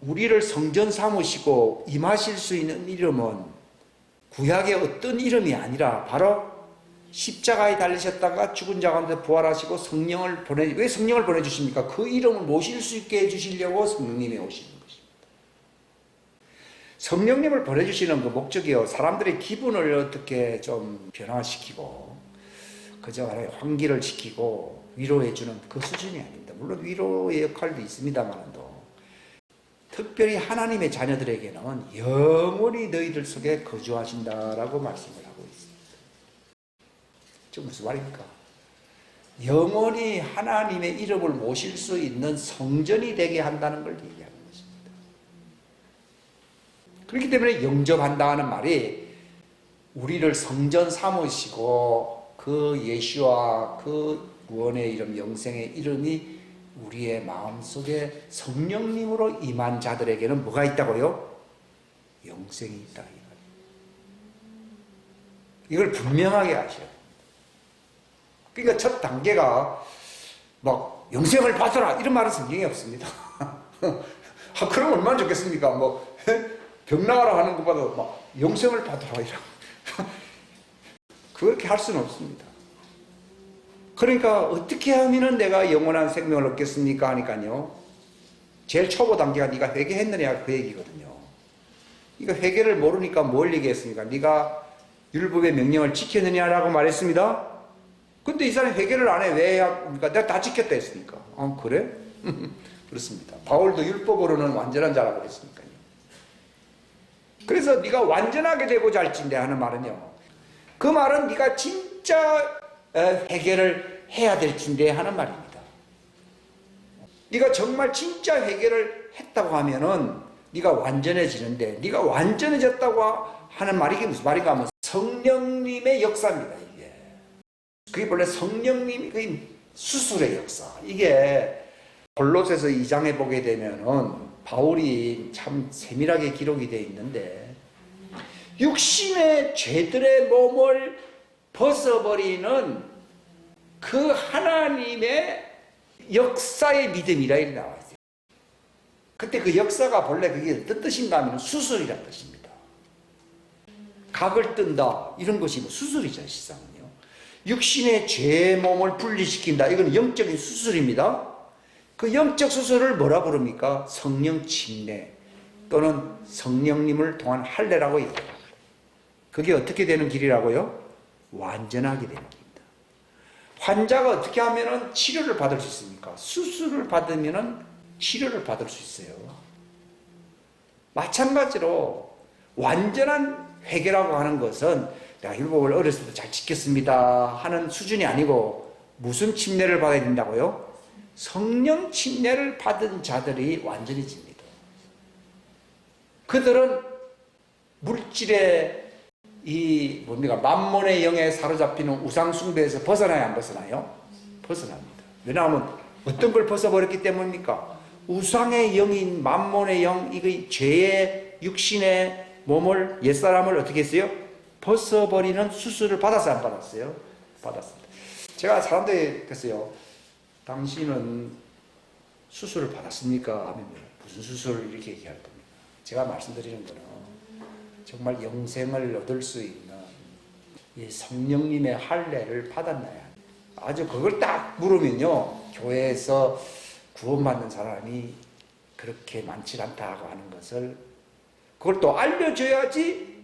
[SPEAKER 1] 우리를 성전 삼으시고 임하실 수 있는 이름은 구약의 어떤 이름이 아니라 바로 십자가에 달리셨다가 죽은 자 가운데 부활하시고 왜 성령을 보내주십니까? 그 이름을 모실 수 있게 해주시려고 성령님이 오시는 것입니다. 성령님을 보내주시는 그 목적이요, 사람들의 기분을 어떻게 좀 변화시키고 그저 환기를 시키고 위로해주는 그 수준이 아닙니다. 물론 위로의 역할도 있습니다만도 특별히 하나님의 자녀들에게는 영원히 너희들 속에 거주하신다라고 말씀을 하고 있습니다. 저 무슨 말입니까? 영원히 하나님의 이름을 모실 수 있는 성전이 되게 한다는 걸 얘기하는 것입니다. 그렇기 때문에 영접한다는 말이 우리를 성전 삼으시고 그 예수와 그 구원의 이름, 영생의 이름이 우리의 마음속에 성령님으로 임한 자들에게는 뭐가 있다고요? 영생이 있다. 이걸 분명하게 아셔야 됩니다. 그러니까 첫 단계가 영생을 받아라 이런 말은 성경에 없습니다. 그럼 얼마나 좋겠습니까? 병 나가라 하는 것보다 영생을 받아라 이런 그렇게 할 수는 없습니다. 그러니까 어떻게 하면 내가 영원한 생명을 얻겠습니까? 하니까요, 제일 초보 단계가 네가 회개했느냐 그 얘기거든요. 이거 회개를 모르니까 뭘 얘기했습니까? 네가 율법의 명령을 지켰느냐라고 말했습니다. 근데 이 사람이 회개를 안 해. 왜? 그러니까 내가 다 지켰다 했으니까. 그래? 그렇습니다. 바울도 율법으로는 완전한 자라고 그랬으니까요. 그래서 네가 완전하게 되고자 할진대 하는 말은요, 그 말은 네가 진짜 회개를 해야 될진대 하는 말입니다. 네가 정말 진짜 회개를 했다고 하면은 네가 완전해지는데, 네가 완전해졌다고 하는 말이 이게 무슨 말인가 하면 성령님의 역사입니다. 이게 그게 원래 성령님의 수술의 역사. 이게 골로새서 2장에 보게 되면은 바울이 참 세밀하게 기록이 되어 있는데, 육신의 죄들의 몸을 벗어버리는 그 하나님의 역사의 믿음이라 이렇게 나와 있어요. 그때 그 역사가 본래 그게 어떤 뜻인가 하면 수술이라는 뜻입니다. 각을 뜬다 이런 것이 뭐 수술이죠. 실상은요. 육신의 죄 몸을 분리시킨다. 이건 영적인 수술입니다. 그 영적 수술을 뭐라 부릅니까? 성령 침례 또는 성령님을 통한 할례라고 얘기합니다. 그게 어떻게 되는 길이라고요? 완전하게 되는 길입니다. 환자가 어떻게 하면 치료를 받을 수 있습니까? 수술을 받으면 치료를 받을 수 있어요. 마찬가지로 완전한 회개라고 하는 것은 내가 율법을 어렸을 때 잘 지켰습니다 하는 수준이 아니고 무슨 침례를 받아야 된다고요? 성령 침례를 받은 자들이 완전해집니다. 그들은 물질의 이 뭡니까 만몬의 영에 사로잡히는 우상 숭배에서 벗어나야 안 벗어나요? 벗어납니다. 왜냐하면 어떤 걸 벗어버렸기 때문입니까? 우상의 영인 만몬의 영, 이거 죄의 육신의 몸을 옛사람을 어떻게 했어요? 벗어버리는 수술을 받았어요? 안 받았어요? 받았습니다. 제가 사람들이 그랬어요. 당신은 수술을 받았습니까? 하면 무슨 수술을 이렇게 얘기할 겁니다. 제가 말씀드리는 거는 정말 영생을 얻을 수 있는 이 성령님의 할례를 받았나요? 아주 그걸 딱 물으면요. 교회에서 구원받는 사람이 그렇게 많지 않다고 하는 것을 그걸 또 알려줘야지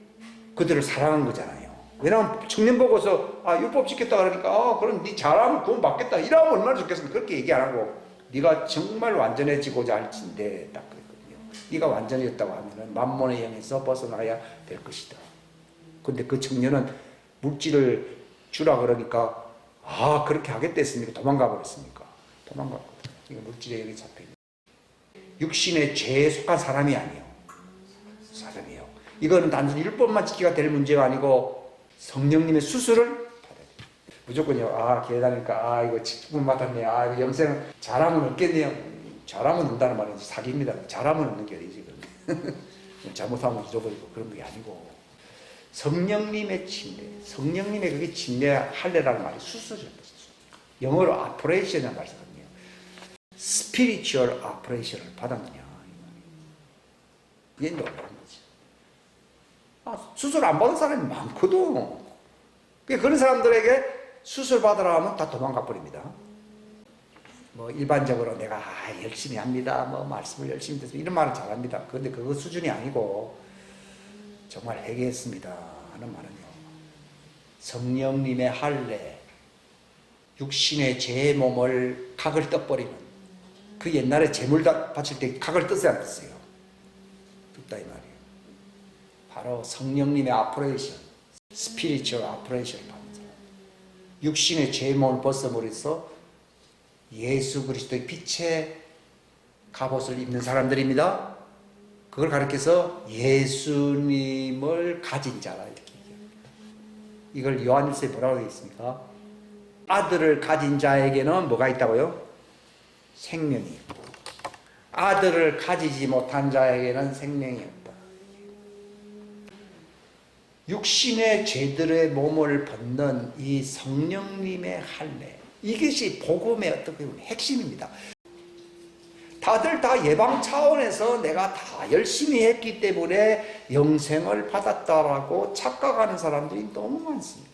[SPEAKER 1] 그들을 사랑한 거잖아요. 왜냐하면 청년 보고서 율법 지켰다 그러니까 그럼 네 잘하면 구원 받겠다 이러면 얼마나 좋겠습니까? 그렇게 얘기 안 하고 네가 정말 완전해지고자 할진데 딱 그랬거든요. 네가 완전해졌다고 하면은 만몬의 영에서 벗어나야 될 것이다. 근데 그 청년은 물질을 주라 그러니까 그렇게 하겠다 했으니까 도망가 버렸습니까? 도망가 버렸어요. 이거 물질의 영이 잡혀있는 육신의 죄에 속한 사람이 아니에요. 사람이에요. 이거는 단순히 율법만 지키가 될 문제가 아니고 성령님의 수술을 받아야 돼요. 무조건요. 교회 다니까 이거 직분 맡았네요. 이거 영생 잘하면 얻겠네요. 잘하면 얻는다는 말은 사기입니다. 잘하면 얻는 게 아니지. 잘못하면 잊어버리고 그런 게 아니고 성령님의 침례, 성령님의 그게 침례 할례라는 말이 수술이라는 뜻이죠. 영어로 operation이라는 말을 썼거든요. spiritual operation을 받았느냐 이게 놀라운 거지. 수술 안 받은 사람이 많거든. 그런 사람들에게 수술 받으라 하면 다 도망가 버립니다. 뭐 일반적으로 내가 열심히 합니다. 뭐 말씀을 열심히 듣습니다. 이런 말은 잘합니다. 그런데 그거 수준이 아니고 정말 회개했습니다 하는 말은요. 성령님의 할례, 육신의 제 몸을 각을 떠버리는 그 옛날에 제물 바칠 때 각을 떴어요 안 떴어요? 떴다 이 말이에요. 바로 성령님의 오퍼레이션, 스피리추얼 오퍼레이션을 받는 사람. 육신의 제 몸을 벗어버려서 예수 그리스도의 빛의 갑옷을 입는 사람들입니다. 그걸 가리켜서 예수님을 가진 자라 이렇게 얘기합니다. 이걸 요한일서에 뭐라고 되어 있습니까? 아들을 가진 자에게는 뭐가 있다고요? 생명이 있고 아들을 가지지 못한 자에게는 생명이 없다. 육신의 죄들의 몸을 벗는 이 성령님의 할례, 이것이 복음의 어떻게 보면 핵심입니다. 다들 다 예방 차원에서 내가 다 열심히 했기 때문에 영생을 받았다라고 착각하는 사람들이 너무 많습니다.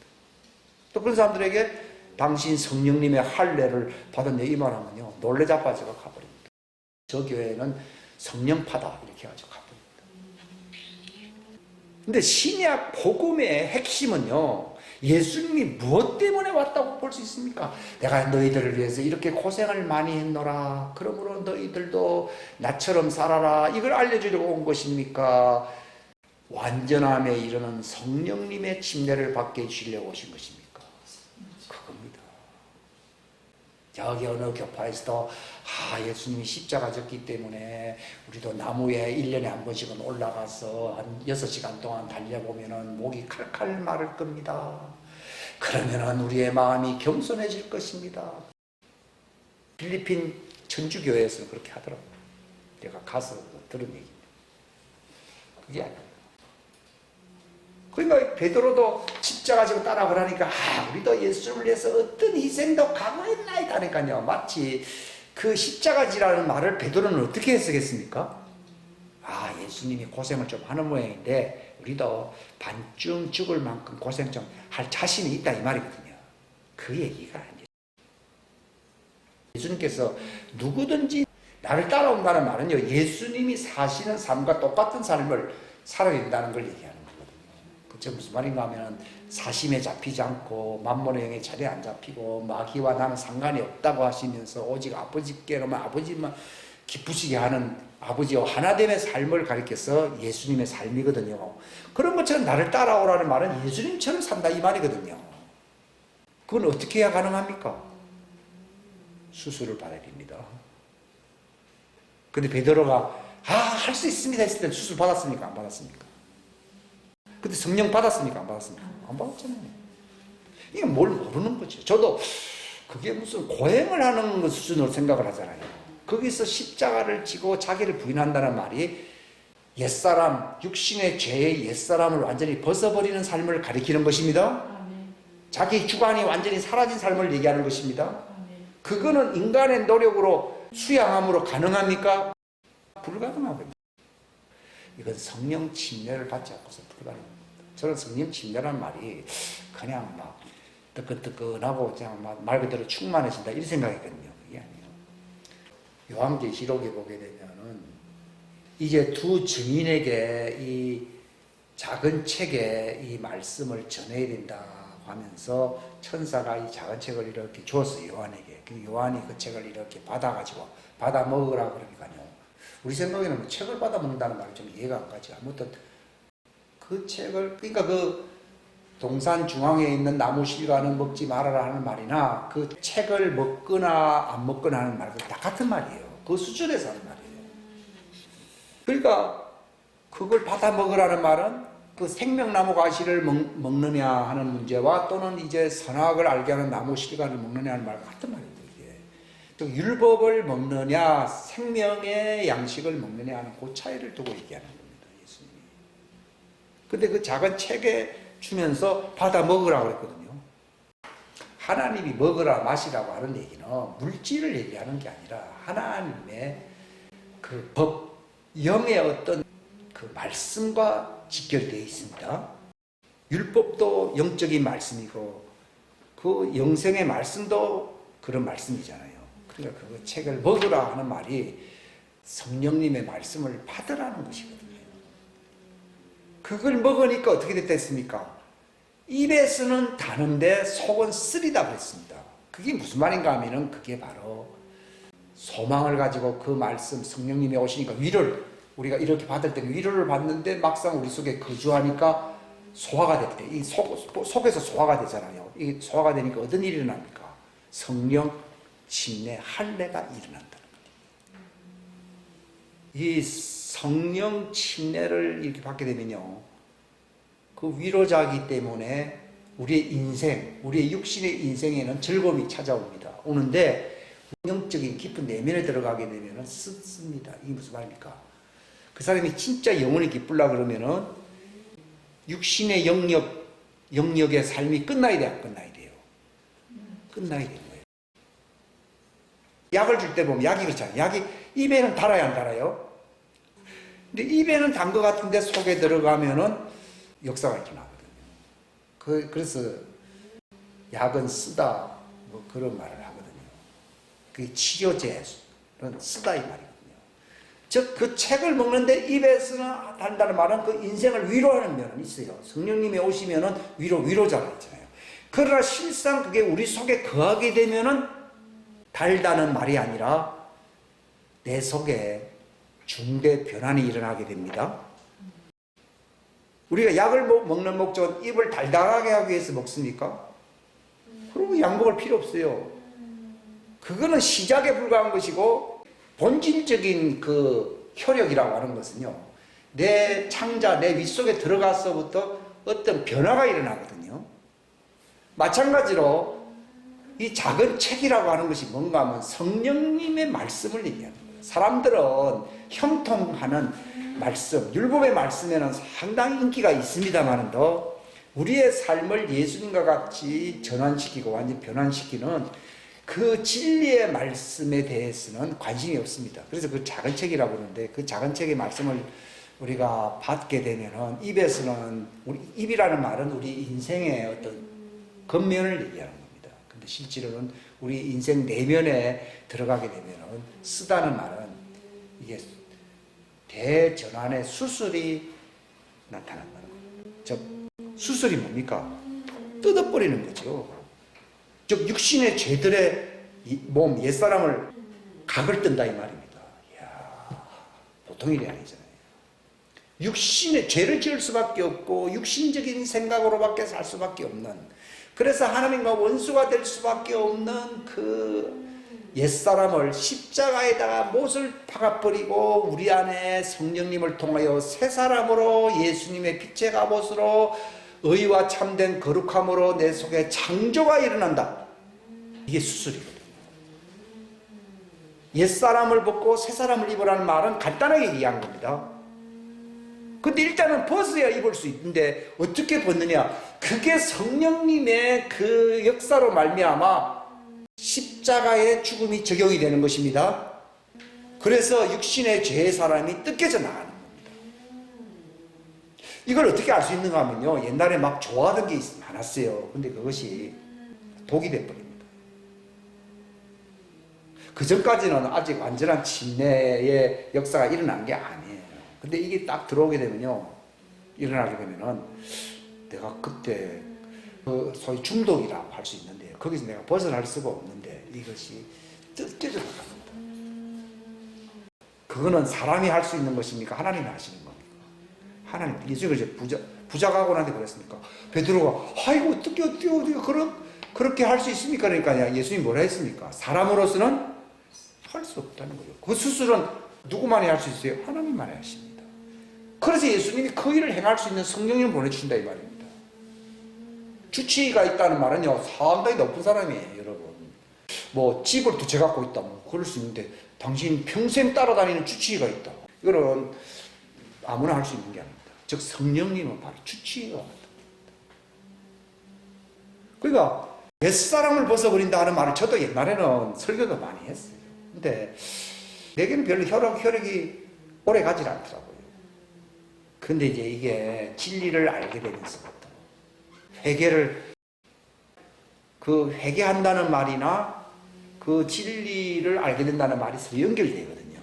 [SPEAKER 1] 또 그런 사람들에게 당신 성령님의 할례를 받았네 이 말하면요 놀래 자빠져가 가버립니다. 저 교회는 성령파다 이렇게 해가지고 가버립니다. 근데 신약 복음의 핵심은요 예수님이 무엇 때문에 왔다고 볼 수 있습니까? 내가 너희들을 위해서 이렇게 고생을 많이 했노라. 그러므로 너희들도 나처럼 살아라. 이걸 알려주려고 온 것입니까? 완전함에 이르는 성령님의 침례를 받게 해주시려고 오신 것입니까? 그겁니다. 여기 어느 교파에서도 예수님이 십자가 졌기 때문에 우리도 나무에 1년에 한 번씩은 올라가서 한 6시간 동안 달려보면 목이 칼칼 마를 겁니다. 그러면 우리의 마음이 겸손해질 것입니다. 필리핀 천주교회에서 그렇게 하더라고요. 내가 가서 들은 얘기입니다. 그게 아니에요. 그러니까 베드로도 십자가 지고 따라오라니까 우리도 예수를 위해서 어떤 희생도 강화했나이다 하니까요. 마치 그 십자가지라는 말을 베드로는 어떻게 해석했습니까? 아, 예수님이 고생을 좀 하는 모양인데 우리도 반쯤 죽을 만큼 고생 좀 할 자신이 있다 이 말이거든요. 그 얘기가 아니에요. 예수님께서 누구든지 나를 따라온다는 말은요, 예수님이 사시는 삶과 똑같은 삶을 살아야 된다는 걸 얘기하는 거거든요. 그게 무슨 말인가 하면 사심에 잡히지 않고 만몬의 영에 자리에 안 잡히고 마귀와 나는 상관이 없다고 하시면서 오직 아버지께로만 아버지만 기쁘시게 하는 아버지와 하나됨의 삶을 가리켜서 예수님의 삶이거든요. 그런 것처럼 나를 따라오라는 말은 예수님처럼 산다 이 말이거든요. 그건 어떻게 해야 가능합니까? 수술을 받아야 됩니다. 근데 베드로가 할 수 있습니다 했을 때 수술 받았습니까? 안 받았습니까? 근데 성령 받았습니까? 안 받았습니까? 안 받았잖아요. 이게 뭘 모르는 거죠. 저도 그게 무슨 고행을 하는 수준으로 생각을 하잖아요. 거기서 십자가를 지고 자기를 부인한다는 말이 옛사람, 육신의 죄의 옛사람을 완전히 벗어버리는 삶을 가리키는 것입니다. 자기 주관이 완전히 사라진 삶을 얘기하는 것입니다. 그거는 인간의 노력으로 수양함으로 가능합니까? 불가능하거든요. 이건 성령 침례를 받지 않고서 불가능합니다. 저는 성령 침례라는 말이 그냥 막 뜨끈뜨끈하고 그냥 말 그대로 충만해진다 이런 생각이거든요. 그게 아니에요. 요한계시록에 보게 되면은 이제 두 증인에게 이 작은 책에 이 말씀을 전해야 된다 하면서 천사가 이 작은 책을 이렇게 줬어요. 요한에게. 그 요한이 그 책을 이렇게 받아가지고 받아 먹으라 그러니까요. 우리 생각에는 뭐 책을 받아 먹는다는 말이 좀 이해가 안 가지. 아무튼 그 책을, 그러니까 그 동산 중앙에 있는 나무 실과는 먹지 말아라 하는 말이나 그 책을 먹거나 안 먹거나 하는 말도 다 같은 말이에요. 그 수준에서 하는 말이에요. 그러니까 그걸 받아 먹으라는 말은 그 생명나무 가시를 먹느냐 하는 문제와 또는 이제 선악을 알게 하는 나무 실과를 먹느냐 하는 말과 같은 말입니다. 이게. 또 율법을 먹느냐 생명의 양식을 먹느냐 하는 그 차이를 두고 얘기하는 겁니다. 예수님이. 근데 그 작은 책에 주면서 받아 먹으라고 그랬거든요. 하나님이 먹으라 마시라고 하는 얘기는 물질을 얘기하는 게 아니라 하나님의 그 법, 영의 어떤 그 말씀과 직결되어 있습니다. 율법도 영적인 말씀이고 그 영생의 말씀도 그런 말씀이잖아요. 그러니까 그 책을 먹으라 하는 말이 성령님의 말씀을 받으라는 것이거든요. 그걸 먹으니까 어떻게 됐다 했습니까? 입에서는 다는데 속은 쓰리다 그랬습니다. 그게 무슨 말인가 하면은 그게 바로 소망을 가지고 그 말씀 성령님이 오시니까 위로를 우리가 이렇게 받을 때 위로를 받는데 막상 우리 속에 거주하니까 소화가 될 때 이 속에서 소화가 되잖아요. 이 소화가 되니까 어떤 일이 일어납니까? 성령 침례 할례가 일어난다는 거예요. 이 성령 침례를 이렇게 받게 되면요, 그 위로자이기 때문에 우리의 인생, 우리의 육신의 인생에는 즐거움이 찾아옵니다. 오는데 영적인 깊은 내면에 들어가게 되면 씁니다. 이게 무슨 말입니까? 그 사람이 진짜 영원히 기쁘려고 그러면은 육신의 영역의 삶이 끝나야 돼, 안 끝나야 돼요? 끝나야 되는 거예요. 약을 줄 때 보면 약이 그렇잖아요. 약이 입에는 달아야 안 달아요? 근데 입에는 단 것 같은데 속에 들어가면은 역사가 일어나거든요. 그래서 약은 쓰다, 뭐 그런 말을 하거든요. 그 치료제는 쓰다 이 말이거든요. 즉, 그 책을 먹는데 입에서는 단다는 말은 그 인생을 위로하는 면은 있어요. 성령님이 오시면은 위로자가 있잖아요. 그러나 실상 그게 우리 속에 거하게 되면은 달다는 말이 아니라 내 속에 중대 변환이 일어나게 됩니다. 우리가 약을 먹는 목적은 입을 달달하게 하기 위해서 먹습니까? 그러면 약 먹을 필요 없어요. 그거는 시작에 불과한 것이고 본질적인 그 효력이라고 하는 것은요, 내 창자, 내 윗속에 들어가서부터 어떤 변화가 일어나거든요. 마찬가지로 이 작은 책이라고 하는 것이 뭔가 하면 성령님의 말씀을 얘기하는 거예요. 사람들은 형통하는 말씀, 율법의 말씀에는 상당히 인기가 있습니다만도 우리의 삶을 예수님과 같이 전환시키고 완전히 변환시키는 그 진리의 말씀에 대해서는 관심이 없습니다. 그래서 그 작은 책이라고 그러는데 그 작은 책의 말씀을 우리가 받게 되면은 입에서는 입이라는 말은 우리 인생의 어떤 겉면을 얘기하는 겁니다. 근데 실제로는 우리 인생 내면에 들어가게 되면은 쓰다는 말은 이게 대전환의 수술이 나타난다는 거예요. 즉 수술이 뭡니까? 뜯어버리는 거죠. 즉 육신의 죄들의 몸 옛사람을 각을 뜬다 이 말입니다. 이야, 보통 일이 아니잖아요. 육신의 죄를 지을 수밖에 없고 육신적인 생각으로밖에 살 수밖에 없는, 그래서 하나님과 원수가 될 수밖에 없는 그 옛사람을 십자가에다가 못을 박아버리고 우리 안에 성령님을 통하여 새 사람으로 예수님의 빛의 갑옷으로 의와 참된 거룩함으로 내 속에 창조가 일어난다. 이게 수술이거든요. 옛사람을 벗고 새사람을 입으라는 말은 간단하게 얘기한 겁니다. 근데 일단은 벗어야 입을 수 있는데 어떻게 벗느냐? 그게 성령님의 그 역사로 말미암아 십자가의 죽음이 적용이 되는 것입니다. 그래서 육신의 죄의 사람이 뜯겨져 나가는 겁니다. 이걸 어떻게 알 수 있는가 하면요, 옛날에 막 좋아하던 게 많았어요. 근데 그것이 독이 돼버립니다. 그 전까지는 아직 완전한 침례의 역사가 일어난 게 아니에요. 근데 이게 딱 들어오게 되면요, 일어나게 되면은 내가 그때 그 소위 중독이라고 할 수 있는데 거기서 내가 벗어날 수가 없는데 이것이 뜯겨져 나갑니다. 그거는 사람이 할 수 있는 것입니까? 하나님이 하시는 겁니까? 하나님. 예수님이 이제 부자가고나한테 그랬습니까? 베드로가 아이고 어떻게 그렇게 할 수 있습니까? 그러니까 예수님이 뭐라 했습니까? 사람으로서는 할 수 없다는 거죠. 그 수술은 누구만이 할 수 있어요? 하나님만이 하십니다. 그래서 예수님이 그 일을 행할 수 있는 성령님을 보내주신다 이 말입니다. 주치의가 있다는 말은요, 상당히 높은 사람이에요, 여러분. 뭐 집을 두 채 갖고 있다, 뭐 그럴 수 있는데 당신 평생 따라다니는 주치의가 있다. 이거는 아무나 할 수 있는 게 아닙니다. 즉 성령님은 바로 주치의가 같다. 그러니까 옛사람을 벗어버린다 하는 말을 저도 옛날에는 설교도 많이 했어요. 근데 내게는 별로 혈액이 오래 가지 않더라고요. 근데 이제 이게 진리를 알게 되면서부터 회개한다는 말이나 그 진리를 알게 된다는 말이 서로 연결되거든요.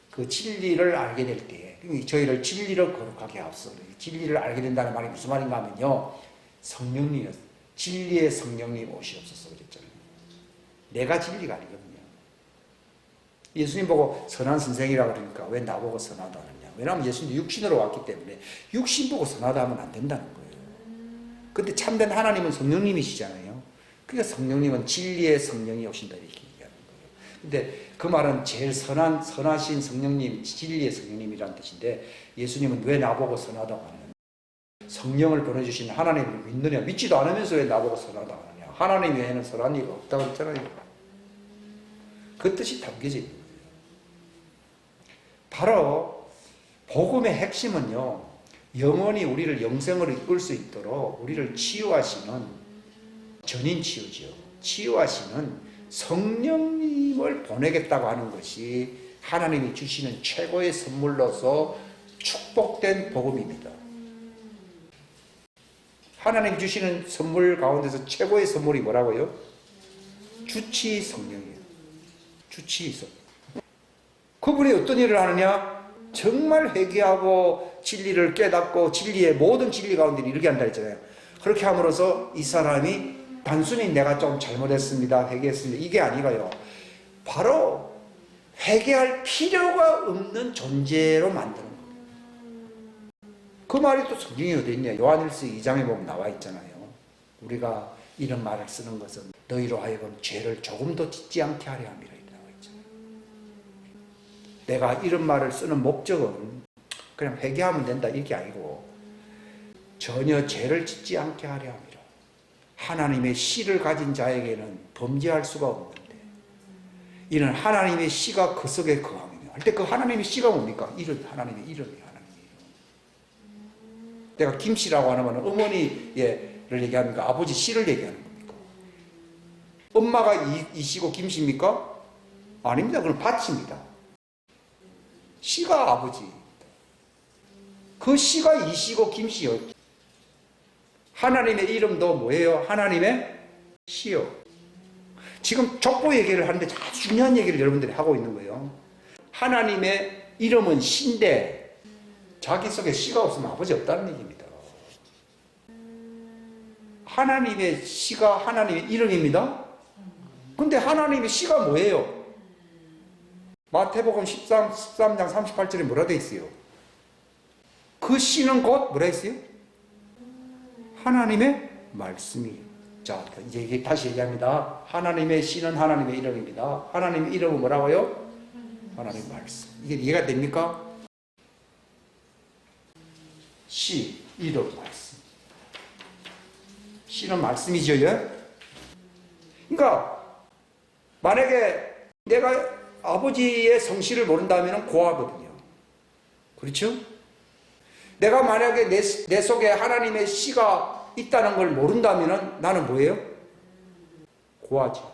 [SPEAKER 1] 그 진리를 알게 될 때, 저희를 진리를 거룩하게 하옵소서. 진리를 알게 된다는 말이 무슨 말인가 하면요, 성령님, 진리의 성령님 오시옵소서 그랬잖아요. 내가 진리가 아니거든요. 예수님 보고 선한 선생이라고 그러니까 왜 나보고 선하다 하느냐? 왜냐하면 예수님도 육신으로 왔기 때문에 육신 보고 선하다 하면 안 된다는 거예요. 근데 참된 하나님은 성령님이시잖아요. 그러니까 성령님은 진리의 성령이 오신다 이렇게 얘기하는 거예요. 근데 그 말은 제일 선하신 성령님, 진리의 성령님이라는 뜻인데 예수님은 왜 나보고 선하다고 하느냐? 성령을 보내주신 하나님을 믿느냐? 믿지도 않으면서 왜 나보고 선하다고 하느냐? 하나님 외에는 선한 이가 없다고 했잖아요. 그 뜻이 담겨져 있는 거예요. 바로 복음의 핵심은요, 영원히 우리를 영생으로 이끌 수 있도록 우리를 치유하시는 전인 치유죠. 치유하시는 성령님을 보내겠다고 하는 것이 하나님이 주시는 최고의 선물로서 축복된 복음입니다. 하나님이 주시는 선물 가운데서 최고의 선물이 뭐라고요? 주치 성령이에요. 주치 성령. 그분이 어떤 일을 하느냐? 정말 회개하고 진리를 깨닫고 진리의 모든 진리 가운데 이르게 한다 했잖아요. 그렇게 함으로써 이 사람이 단순히 내가 좀 잘못했습니다, 회개했습니다, 이게 아니고요, 바로 회개할 필요가 없는 존재로 만드는 거예요. 그 말이 또 성경에 어디 있냐? 요한일서 2장에 보면 나와 있잖아요. 우리가 이런 말을 쓰는 것은 너희로 하여금 죄를 조금도 짓지 않게 하려 함이라 나와 있잖아요. 내가 이런 말을 쓰는 목적은 그냥 회개하면 된다 이게 아니고 전혀 죄를 짓지 않게 하려 함이라. 하나님의 씨를 가진 자에게는 범죄할 수가 없는데 이는 하나님의 씨가 그 속에 거함이며 할 때 그 하나님의 씨가 뭡니까? 이름, 하나님의 이름이 하나님의 이름. 내가 김씨라고 하는 것은 어머니를 얘기하는 거, 아버지 씨를 얘기하는 겁니까? 엄마가 이시고 김씨입니까? 아닙니다. 그건 밭입니다. 씨가 아버지. 그 씨가 이시고 김씨요. 하나님의 이름도 뭐예요? 하나님의 씨요. 지금 족보 얘기를 하는데 아주 중요한 얘기를 여러분들이 하고 있는 거예요. 하나님의 이름은 씨인데 자기 속에 씨가 없으면 아버지 없다는 얘기입니다. 하나님의 씨가 하나님의 이름입니다. 근데 하나님의 씨가 뭐예요? 마태복음 13장 38절에 뭐라 돼 있어요? 그 씨는 곧 뭐라 했어요? 하나님의 말씀이에요. 자, 이제 다시 얘기합니다. 하나님의 씨는 하나님의 이름입니다. 하나님의 이름은 뭐라고요? 하나님의 말씀. 이게 이해가 됩니까? 씨, 이름, 말씀. 씨는 말씀이죠. 예? 그러니까 만약에 내가 아버지의 성씨를 모른다면 고아거든요. 그렇죠? 내가 만약에 내 속에 하나님의 씨가 있다는 걸 모른다면 나는 뭐예요? 고아죠.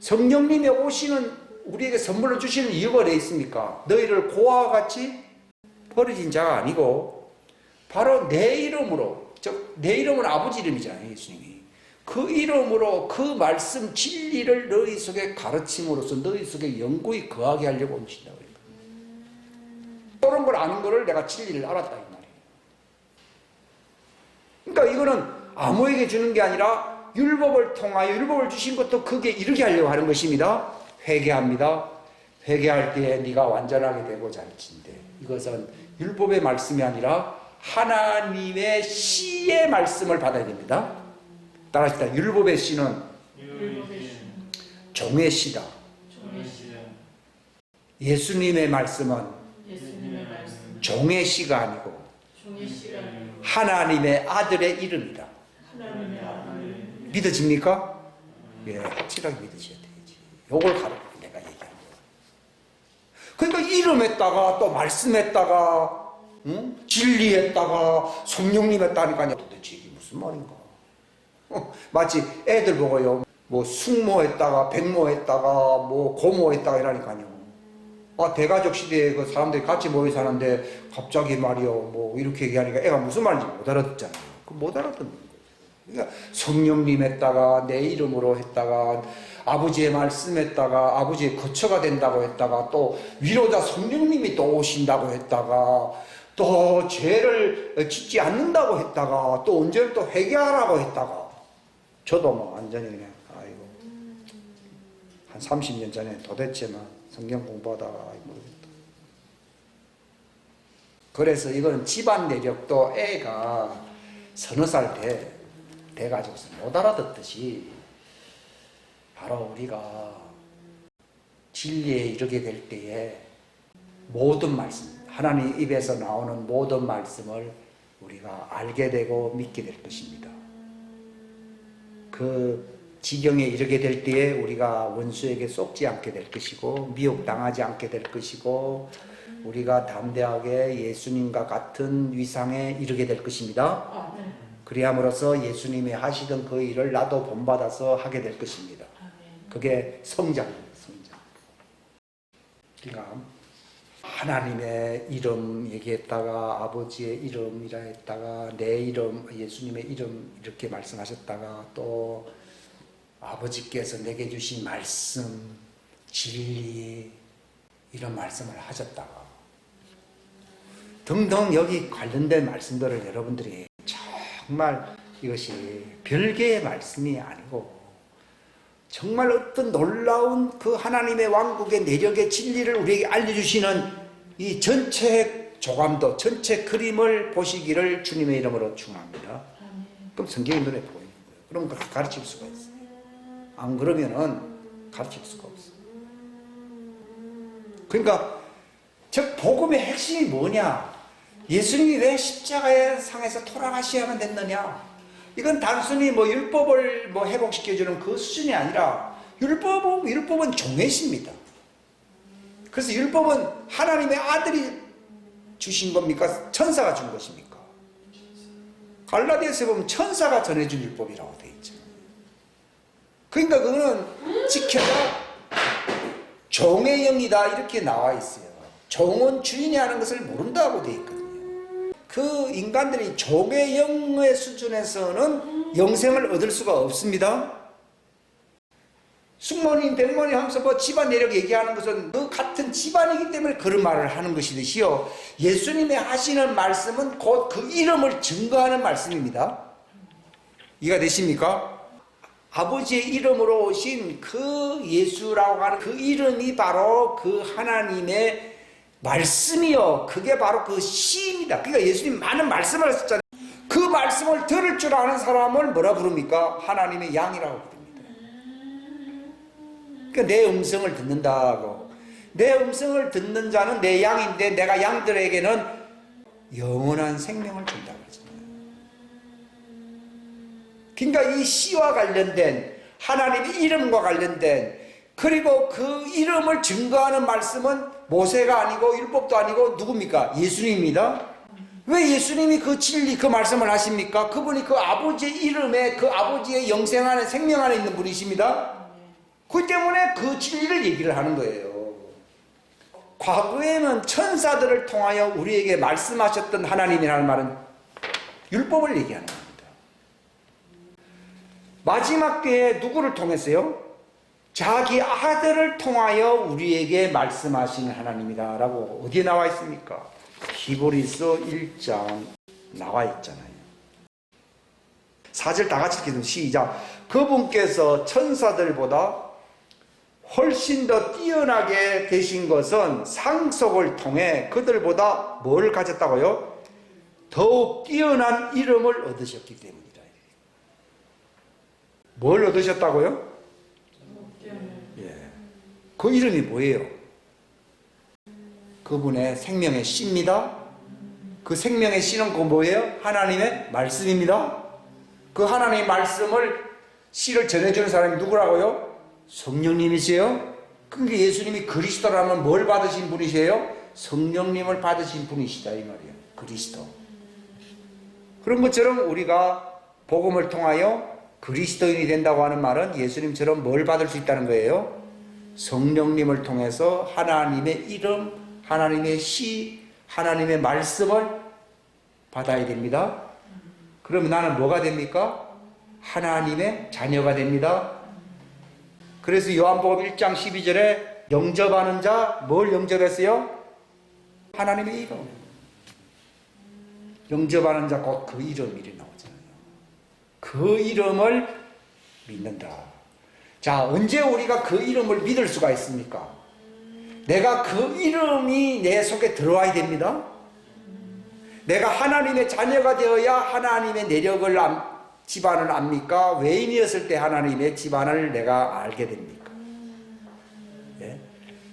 [SPEAKER 1] 성령님의 오시는 우리에게 선물을 주시는 이유가 어디에 있습니까? 너희를 고아와 같이 버려진 자가 아니고 바로 내 이름으로, 즉 내 이름은 아버지 이름이잖아요. 예수님이. 그 이름으로 그 말씀 진리를 너희 속에 가르침으로써 너희 속에 영구히 거하게 하려고 오신다고 그러니까. 그런 걸 아는 거를 내가 진리를 알았다 이 말이에요. 그러니까 이거는 아무에게 주는 게 아니라 율법을 통하여 율법을 주신 것도 그게 이르게 하려고 하는 것입니다. 회개합니다. 회개할 때에 네가 완전하게 되고자 할진대. 이것은 율법의 말씀이 아니라 하나님의 씨의 말씀을 받아야 됩니다. 따라합시다. 율법의 씨는 종의 씨다. 예수님의 말씀은 종의 씨가 아니고 하나님의 아들의 이름이다. 믿어집니까? 예, 확실하게 믿으셔야 되지. 요걸 내가 얘기하는 거야. 그러니까 이름했다가 또 말씀했다가 진리했다가 성령님 했다니까요. 도대체 이게 무슨 말인가? 마치 애들 보고요. 뭐 숙모했다가 백모했다가 뭐 고모했다가 이러니까요. 아, 대가족 시대에 그 사람들이 같이 모여 사는데 갑자기 말이요 뭐 이렇게 얘기하니까 애가 무슨 말인지 못 알아듣잖아요. 그 못 알아듣는 거예요. 그러니까 성령님 했다가 내 이름으로 했다가 아버지의 말씀했다가 아버지의 거처가 된다고 했다가 또 위로자 성령님이 또 오신다고 했다가 또 죄를 짓지 않는다고 했다가 또 언제는 또 회개하라고 했다가 저도 뭐 완전히 그냥 아이고 한 30년 전에 도대체 막 성경 공부하다가 모르겠다. 그래서 이거는 집안 내력도 애가 서너 살 돼가지고서 못 알아듣듯이 바로 우리가 진리에 이르게 될 때에 모든 말씀, 하나님 입에서 나오는 모든 말씀을 우리가 알게 되고 믿게 될 것입니다. 그 지경에 이르게 될 때에 우리가 원수에게 속지 않게 될 것이고 미혹당하지 않게 될 것이고 우리가 담대하게 예수님과 같은 위상에 이르게 될 것입니다. 그리함으로써 예수님이 하시던 그 일을 나도 본받아서 하게 될 것입니다. 그게 성장입니다. 성장. 그러니까 하나님의 이름 얘기했다가 아버지의 이름이라 했다가 내 이름 예수님의 이름 이렇게 말씀하셨다가 또 아버지께서 내게 주신 말씀 진리 이런 말씀을 하셨다가 등등 여기 관련된 말씀들을 여러분들이 정말 이것이 별개의 말씀이 아니고 정말 어떤 놀라운 그 하나님의 왕국의 내력의 진리를 우리에게 알려주시는 이 전체 조감도 전체 그림을 보시기를 주님의 이름으로 축원합니다. 그럼 성경이 눈에 보이는 거예요. 그럼 그렇게 가르칠 수가 있어요. 안 그러면은 가르칠 수가 없어요. 그러니까 즉 복음의 핵심이 뭐냐? 예수님이 왜 십자가의 상에서 돌아가셔야만 됐느냐? 이건 단순히 뭐 율법을 뭐 회복시켜주는 그 수준이 아니라 율법은 종의 씨입니다. 그래서 율법은 하나님의 아들이 주신 겁니까? 천사가 준 것입니까? 갈라디아서에 보면 천사가 전해준 율법이라고 되어 있죠. 그러니까 그거는 지켜야 종의 영이다 이렇게 나와 있어요. 종은 주인이 하는 것을 모른다고 되어 있거든요. 그 인간들이 종의 영의 수준에서는 영생을 얻을 수가 없습니다. 숙모님, 백모님 하면서 뭐 집안 내력 얘기하는 것은 그 같은 집안이기 때문에 그런 말을 하는 것이듯이요. 예수님의 하시는 말씀은 곧 그 이름을 증거하는 말씀입니다. 이해가 되십니까? 아버지의 이름으로 오신 그 예수라고 하는 그 이름이 바로 그 하나님의 말씀이요. 그게 바로 그 시입니다. 그러니까 예수님 많은 말씀을 하셨잖아요. 그 말씀을 들을 줄 아는 사람을 뭐라 부릅니까? 하나님의 양이라고 부릅니다. 그러니까 내 음성을 듣는다고. 내 음성을 듣는 자는 내 양인데 내가 양들에게는 영원한 생명을 준다고 그러잖아요. 그러니까 이 시와 관련된 하나님의 이름과 관련된 그리고 그 이름을 증거하는 말씀은 모세가 아니고 율법도 아니고 누굽니까? 예수님입니다. 왜 예수님이 그 진리 그 말씀을 하십니까? 그분이 그 아버지의 이름에 그 아버지의 영생 안에 생명 안에 있는 분이십니다. 그 때문에 그 진리를 얘기를 하는 거예요. 과거에는 천사들을 통하여 우리에게 말씀하셨던 하나님이라는 말은 율법을 얘기하는 겁니다. 마지막 때에 누구를 통해서요? 자기 아들을 통하여 우리에게 말씀하시는 하나님이다 라고 어디에 나와 있습니까? 히브리서 1장 나와 있잖아요. 4절 다 같이 읽으면 시작. 그분께서 천사들보다 훨씬 더 뛰어나게 되신 것은 상속을 통해 그들보다 뭘 가졌다고요? 더욱 뛰어난 이름을 얻으셨기 때문이다. 뭘 얻으셨다고요? 예. 그 이름이 뭐예요? 그분의 생명의 씨입니다. 그 생명의 씨는 그 뭐예요? 하나님의 말씀입니다. 그 하나님의 말씀을 씨를 전해주는 사람이 누구라고요? 성령님이세요. 그러니까 예수님이 그리스도라면 뭘 받으신 분이세요? 성령님을 받으신 분이시다 이 말이에요. 그리스도. 그런 것처럼 우리가 복음을 통하여 그리스도인이 된다고 하는 말은 예수님처럼 뭘 받을 수 있다는 거예요? 성령님을 통해서 하나님의 이름, 하나님의 시, 하나님의 말씀을 받아야 됩니다. 그러면 나는 뭐가 됩니까? 하나님의 자녀가 됩니다. 그래서 요한복음 1장 12절에 영접하는 자 뭘 영접했어요? 하나님의 이름. 영접하는 자 곧 그 이름이 나오잖아요. 그 이름을 믿는다. 자, 언제 우리가 그 이름을 믿을 수가 있습니까? 내가 그 이름이 내 속에 들어와야 됩니다. 내가 하나님의 자녀가 되어야 하나님의 내력을 집안을 압니까? 외인이었을 때 하나님의 집안을 내가 알게 됩니까? 예?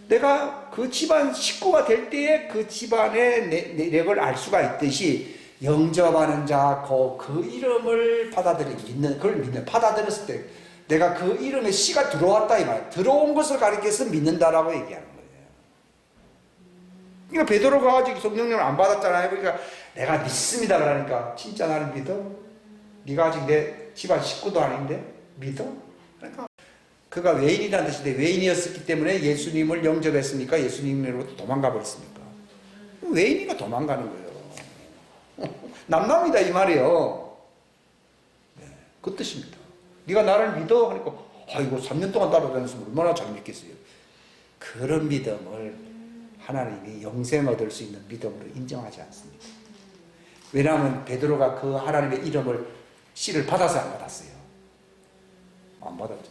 [SPEAKER 1] 내가 그 집안 식구가 될 때에 그 집안의 내력을 알 수가 있듯이 영접하는 자, 그 이름을 믿는, 그걸 믿는, 받아들였을 때 내가 그 이름에 씨가 들어왔다 이 말. 들어온 것을 가리켜서 믿는다라고 얘기하는 거예요. 그러니까 베드로가 아직 성령님을 안 받았잖아요. 그러니까 내가 믿습니다 그러니까 진짜 나를 믿어? 네가 아직 내 집안 식구도 아닌데 믿어? 그러니까 그가 외인이라는 뜻인데 외인이었기 때문에 예수님을 영접했으니까 예수님으로부터 도망가 버렸습니까? 외인이가 도망가는 거예요. 남남이다 이 말이에요. 네, 그 뜻입니다. 네가 나를 믿어? 하니까 아이고 3년 동안 따라다녔으면 얼마나 잘 믿겠어요. 그런 믿음을 하나님이 영생 얻을 수 있는 믿음으로 인정하지 않습니다. 왜냐하면 베드로가 그 하나님의 이름을 씨를 받아서 안 받았어요. 안 받았죠.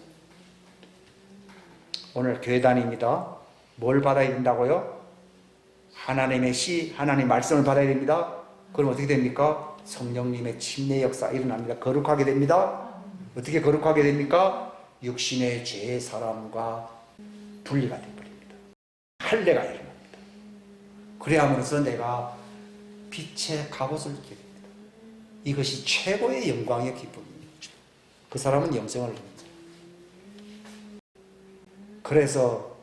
[SPEAKER 1] 오늘 교회 다닙니다. 뭘 받아야 된다고요? 하나님의 씨, 하나님 말씀을 받아야 됩니다. 그럼 어떻게 됩니까? 성령님의 침례 역사 일어납니다. 거룩하게 됩니다. 어떻게 거룩하게 됩니까? 육신의 죄의 사람과 분리가 되어버립니다. 할례가 일어납니다. 그래야 하면서 내가 빛의 갑옷을 입게 됩니다. 이것이 최고의 영광의 기쁨입니다. 그 사람은 영생을 얻는다. 그래서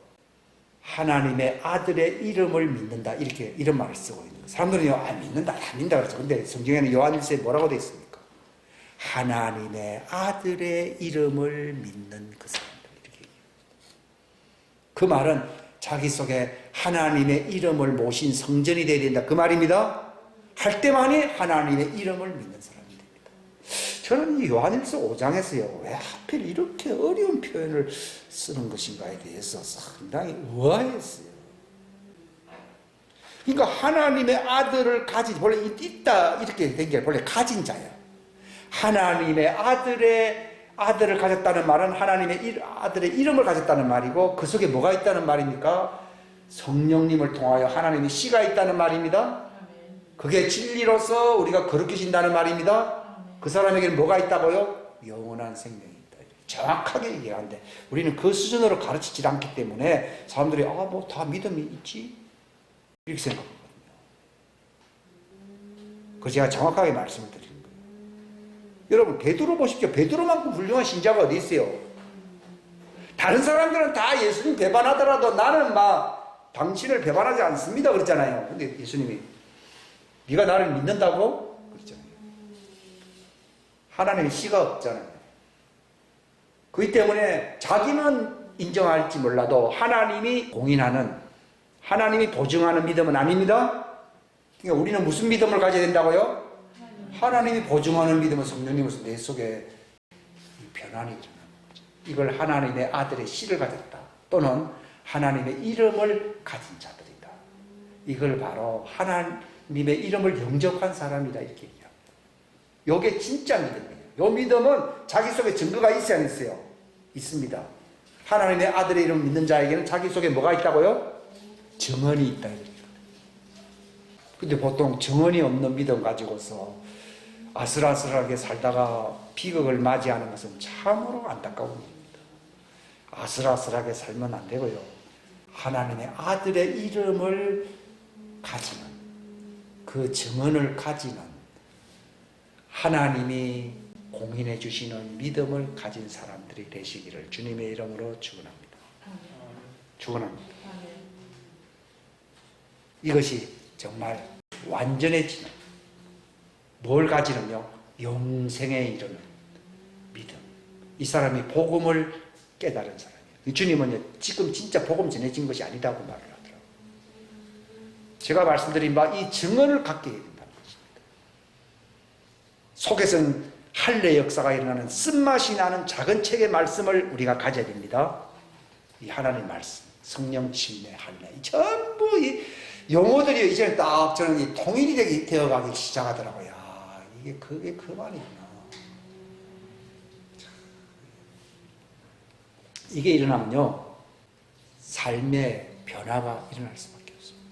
[SPEAKER 1] 하나님의 아들의 이름을 믿는다 이렇게 이런 말을 쓰고 있는 거예요. 사람들은 믿는다 다 믿는다 그랬죠. 근데 성경에는 요한 1서에 뭐라고 되어 있습니까? 하나님의 아들의 이름을 믿는 그 사람들. 이렇게 얘기해요. 그 말은 자기 속에 하나님의 이름을 모신 성전이 되어야 된다. 그 말입니다. 할 때만이 하나님의 이름을 믿는 사람이 됩니다. 저는 이 요한일서 5장에서요, 왜 하필 이렇게 어려운 표현을 쓰는 것인가에 대해서 상당히 의아했어요. 그러니까 하나님의 아들을 가진, 원래 있다 이렇게 된 게 원래 가진 자예요. 하나님의 아들을 가졌다는 말은 하나님의 아들의 이름을 가졌다는 말이고, 그 속에 뭐가 있다는 말입니까? 성령님을 통하여 하나님의 씨가 있다는 말입니다. 그게 진리로서 우리가 거룩해진다는 말입니다. 그 사람에게는 뭐가 있다고요? 영원한 생명이 있다. 정확하게 얘기하는데 우리는 그 수준으로 가르치지 않기 때문에 사람들이 뭐 다 믿음이 있지? 이렇게 생각하거든요. 그래서 제가 정확하게 말씀을 드리는 거예요. 여러분, 베드로 보십시오. 베드로만큼 훌륭한 신자가 어디 있어요? 다른 사람들은 다 예수님 배반하더라도 나는 당신을 배반하지 않습니다 그랬잖아요. 근데 예수님이 네가 나를 믿는다고? 그랬잖아요. 하나님의 씨가 없잖아요. 그렇기 때문에 자기는 인정할지 몰라도 하나님이 공인하는, 하나님이 보증하는 믿음은 아닙니다. 그러니까 우리는 무슨 믿음을 가져야 된다고요? 하나님이 보증하는 믿음은 성령님으로서 내 속에 변환이 일어나는 거죠. 이걸 하나님의 아들의 씨를 가졌다, 또는 하나님의 이름을 가진 자들이다. 이걸 바로 하나님의 이름을 영접한 사람이다, 이렇게 얘기합니다. 이게 진짜 믿음이에요. 이 믿음은 자기 속에 증거가 있어야 안 있어요? 있습니다. 하나님의 아들의 이름을 믿는 자에게는 자기 속에 뭐가 있다고요? 정언이 있다. 근데 보통 정언이 없는 믿음 가지고서 아슬아슬하게 살다가 비극을 맞이하는 것은 참으로 안타까운 일입니다. 아슬아슬하게 살면 안 되고요. 하나님의 아들의 이름을 가지는, 그 정언을 가지는, 하나님이 공인해 주시는 믿음을 가진 사람들이 되시기를 주님의 이름으로 축원합니다. 축원합니다. 이것이 정말 완전해지는, 뭘 가지는요? 영생에 이르는 믿음. 이 사람이 복음을 깨달은 사람이에요. 주님은요, 지금 진짜 복음 전해진 것이 아니다고 말을 하더라고요. 제가 말씀드린 바 이 증언을 갖게 된다는 것입니다. 속에서는 할례 역사가 일어나는 쓴맛이 나는 작은 책의 말씀을 우리가 가져야 됩니다. 이 하나님의 말씀, 성령 침례, 할례, 전부 이 용어들이 이제는 딱 저는 통일이 되어가기 시작하더라고요. 그게 그 말이구나. 이게 일어나면요, 삶의 변화가 일어날 수밖에 없습니다.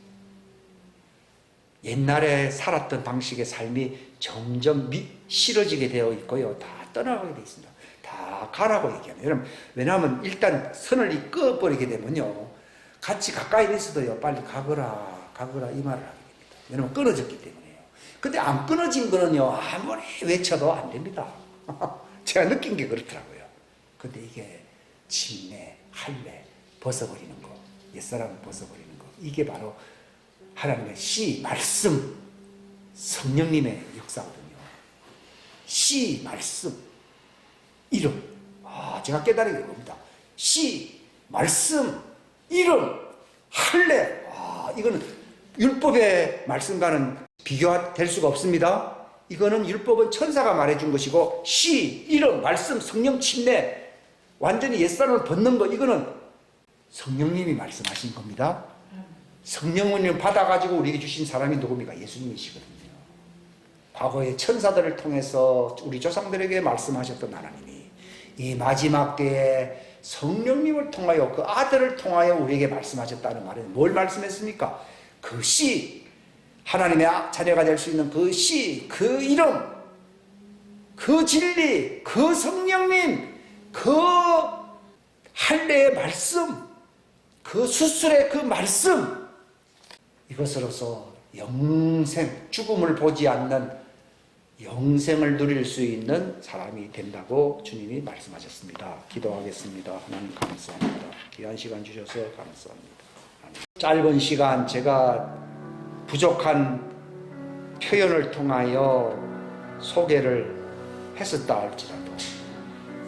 [SPEAKER 1] 옛날에 살았던 방식의 삶이 점점 싫어지게 되어 있고요, 다 떠나가게 되어 있습니다. 다 가라고 얘기하면, 여러분, 왜냐하면 일단 선을 꺼버리게 되면요, 같이 가까이 있어도요, 빨리 가거라 이 말을 하게 됩니다. 왜냐하면 끊어졌기 때문에요. 근데 안 끊어진 거는요, 아무리 외쳐도 안 됩니다. 제가 느낀 게 그렇더라고요. 근데 이게 침례, 할례, 벗어버리는 거, 옛사람을 벗어버리는 거, 이게 바로 하나님의 씨, 말씀, 성령님의 역사거든요. 씨, 말씀, 이름. 제가 깨달은 게 겁니다. 씨, 말씀, 이름, 할례. 이거는 율법의 말씀과는 비교될 수가 없습니다. 이거는 율법은 천사가 말해준 것이고, 씨, 이름, 말씀, 성령 침례, 완전히 옛사람을 벗는 거, 이거는 성령님이 말씀하신 겁니다. 성령을 받아가지고 우리에게 주신 사람이 누굽니까? 예수님이시거든요. 과거의 천사들을 통해서 우리 조상들에게 말씀하셨던 하나님이 이 마지막 때에 성령님을 통하여, 그 아들을 통하여 우리에게 말씀하셨다는 말은 뭘 말씀했습니까? 그 씨, 하나님의 자녀가 될 수 있는 그 씨, 그 이름, 그 진리, 그 성령님, 그 할례의 말씀, 그 수술의 그 말씀, 이것으로서 영생, 죽음을 보지 않는 영생을 누릴 수 있는 사람이 된다고 주님이 말씀하셨습니다. 기도하겠습니다. 하나님 감사합니다. 귀한 시간 주셔서 감사합니다. 짧은 시간 제가 부족한 표현을 통하여 소개를 했었다 할지라도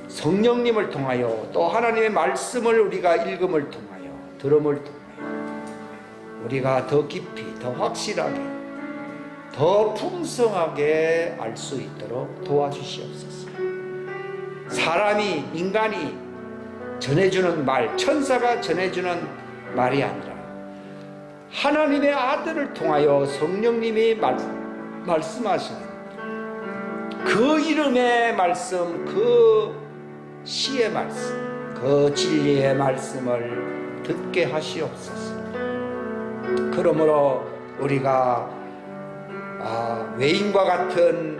[SPEAKER 1] 성령님을 통하여 또 하나님의 말씀을 우리가 읽음을 통하여 들음을 통하여 우리가 더 깊이 더 확실하게 더 풍성하게 알 수 있도록 도와주시옵소서. 사람이 인간이 전해주는 말, 천사가 전해주는 말이 아니라 하나님의 아들을 통하여 성령님이 말씀하시는 그 이름의 말씀, 그 시의 말씀, 그 진리의 말씀을 듣게 하시옵소서. 그러므로 우리가 외인과 같은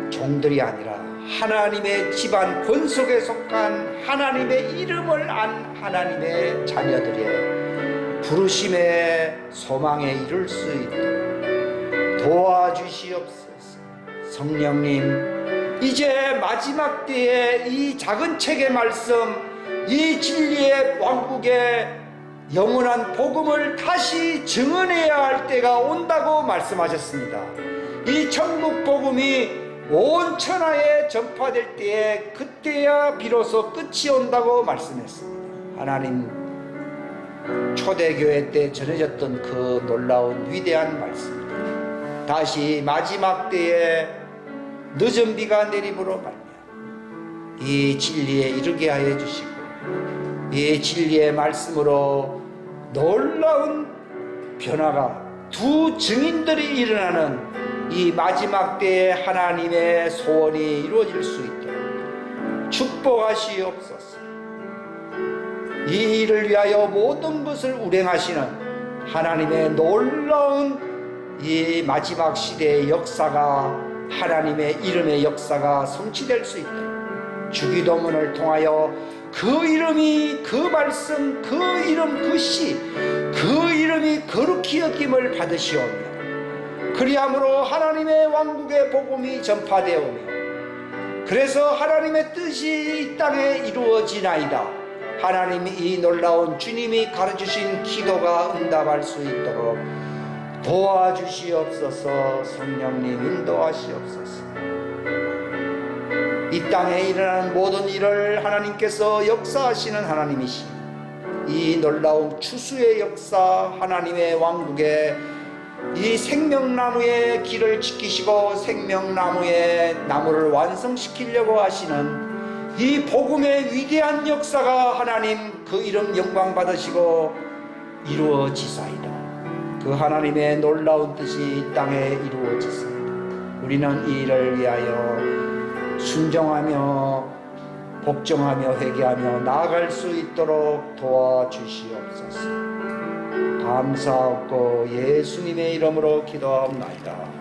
[SPEAKER 1] 종들이 아니라 하나님의 집안 권속에 속한 하나님의 이름을 안 하나님의 자녀들의 부르심의 소망에 이룰 수 있도록 도와주시옵소서. 성령님, 이제 마지막 때에 이 작은 책의 말씀, 이 진리의 왕국의 영원한 복음을 다시 증언해야 할 때가 온다고 말씀하셨습니다. 이 천국 복음이 온 천하에 전파될 때에 그때야 비로소 끝이 온다고 말씀했습니다. 하나님, 초대교회 때 전해졌던 그 놀라운 위대한 말씀들 다시 마지막 때에 늦은 비가 내림으로 말미암아 이 진리에 이르게 하여 주시고 이 진리의 말씀으로 놀라운 변화가 두 증인들이 일어나는 이 마지막 때에 하나님의 소원이 이루어질 수 있도록 축복하시옵소서. 이 일을 위하여 모든 것을 운행하시는 하나님의 놀라운 이 마지막 시대의 역사가 하나님의 이름의 역사가 성취될 수 있도록 주기도문을 통하여 그 이름이, 그 말씀, 그 이름, 그 시, 그 이름이 거룩히 여김을 받으시오며 그리함으로 하나님의 왕국의 복음이 전파되오며 그래서 하나님의 뜻이 이 땅에 이루어지나이다. 하나님이 이 놀라운 주님이 가르치신 기도가 응답할 수 있도록 도와주시옵소서. 성령님 인도하시옵소서. 이 땅에 일어나는 모든 일을 하나님께서 역사하시는 하나님이시 이 놀라운 추수의 역사 하나님의 왕국의 이 생명나무의 길을 지키시고 생명나무의 나무를 완성시키려고 하시는 이 복음의 위대한 역사가 하나님 그 이름 영광 받으시고 이루어지사이다. 그 하나님의 놀라운 뜻이 이 땅에 이루어지사이다. 우리는 이 일을 위하여 순종하며 복종하며 회개하며 나아갈 수 있도록 도와주시옵소서. 감사하고 예수님의 이름으로 기도하옵나이다.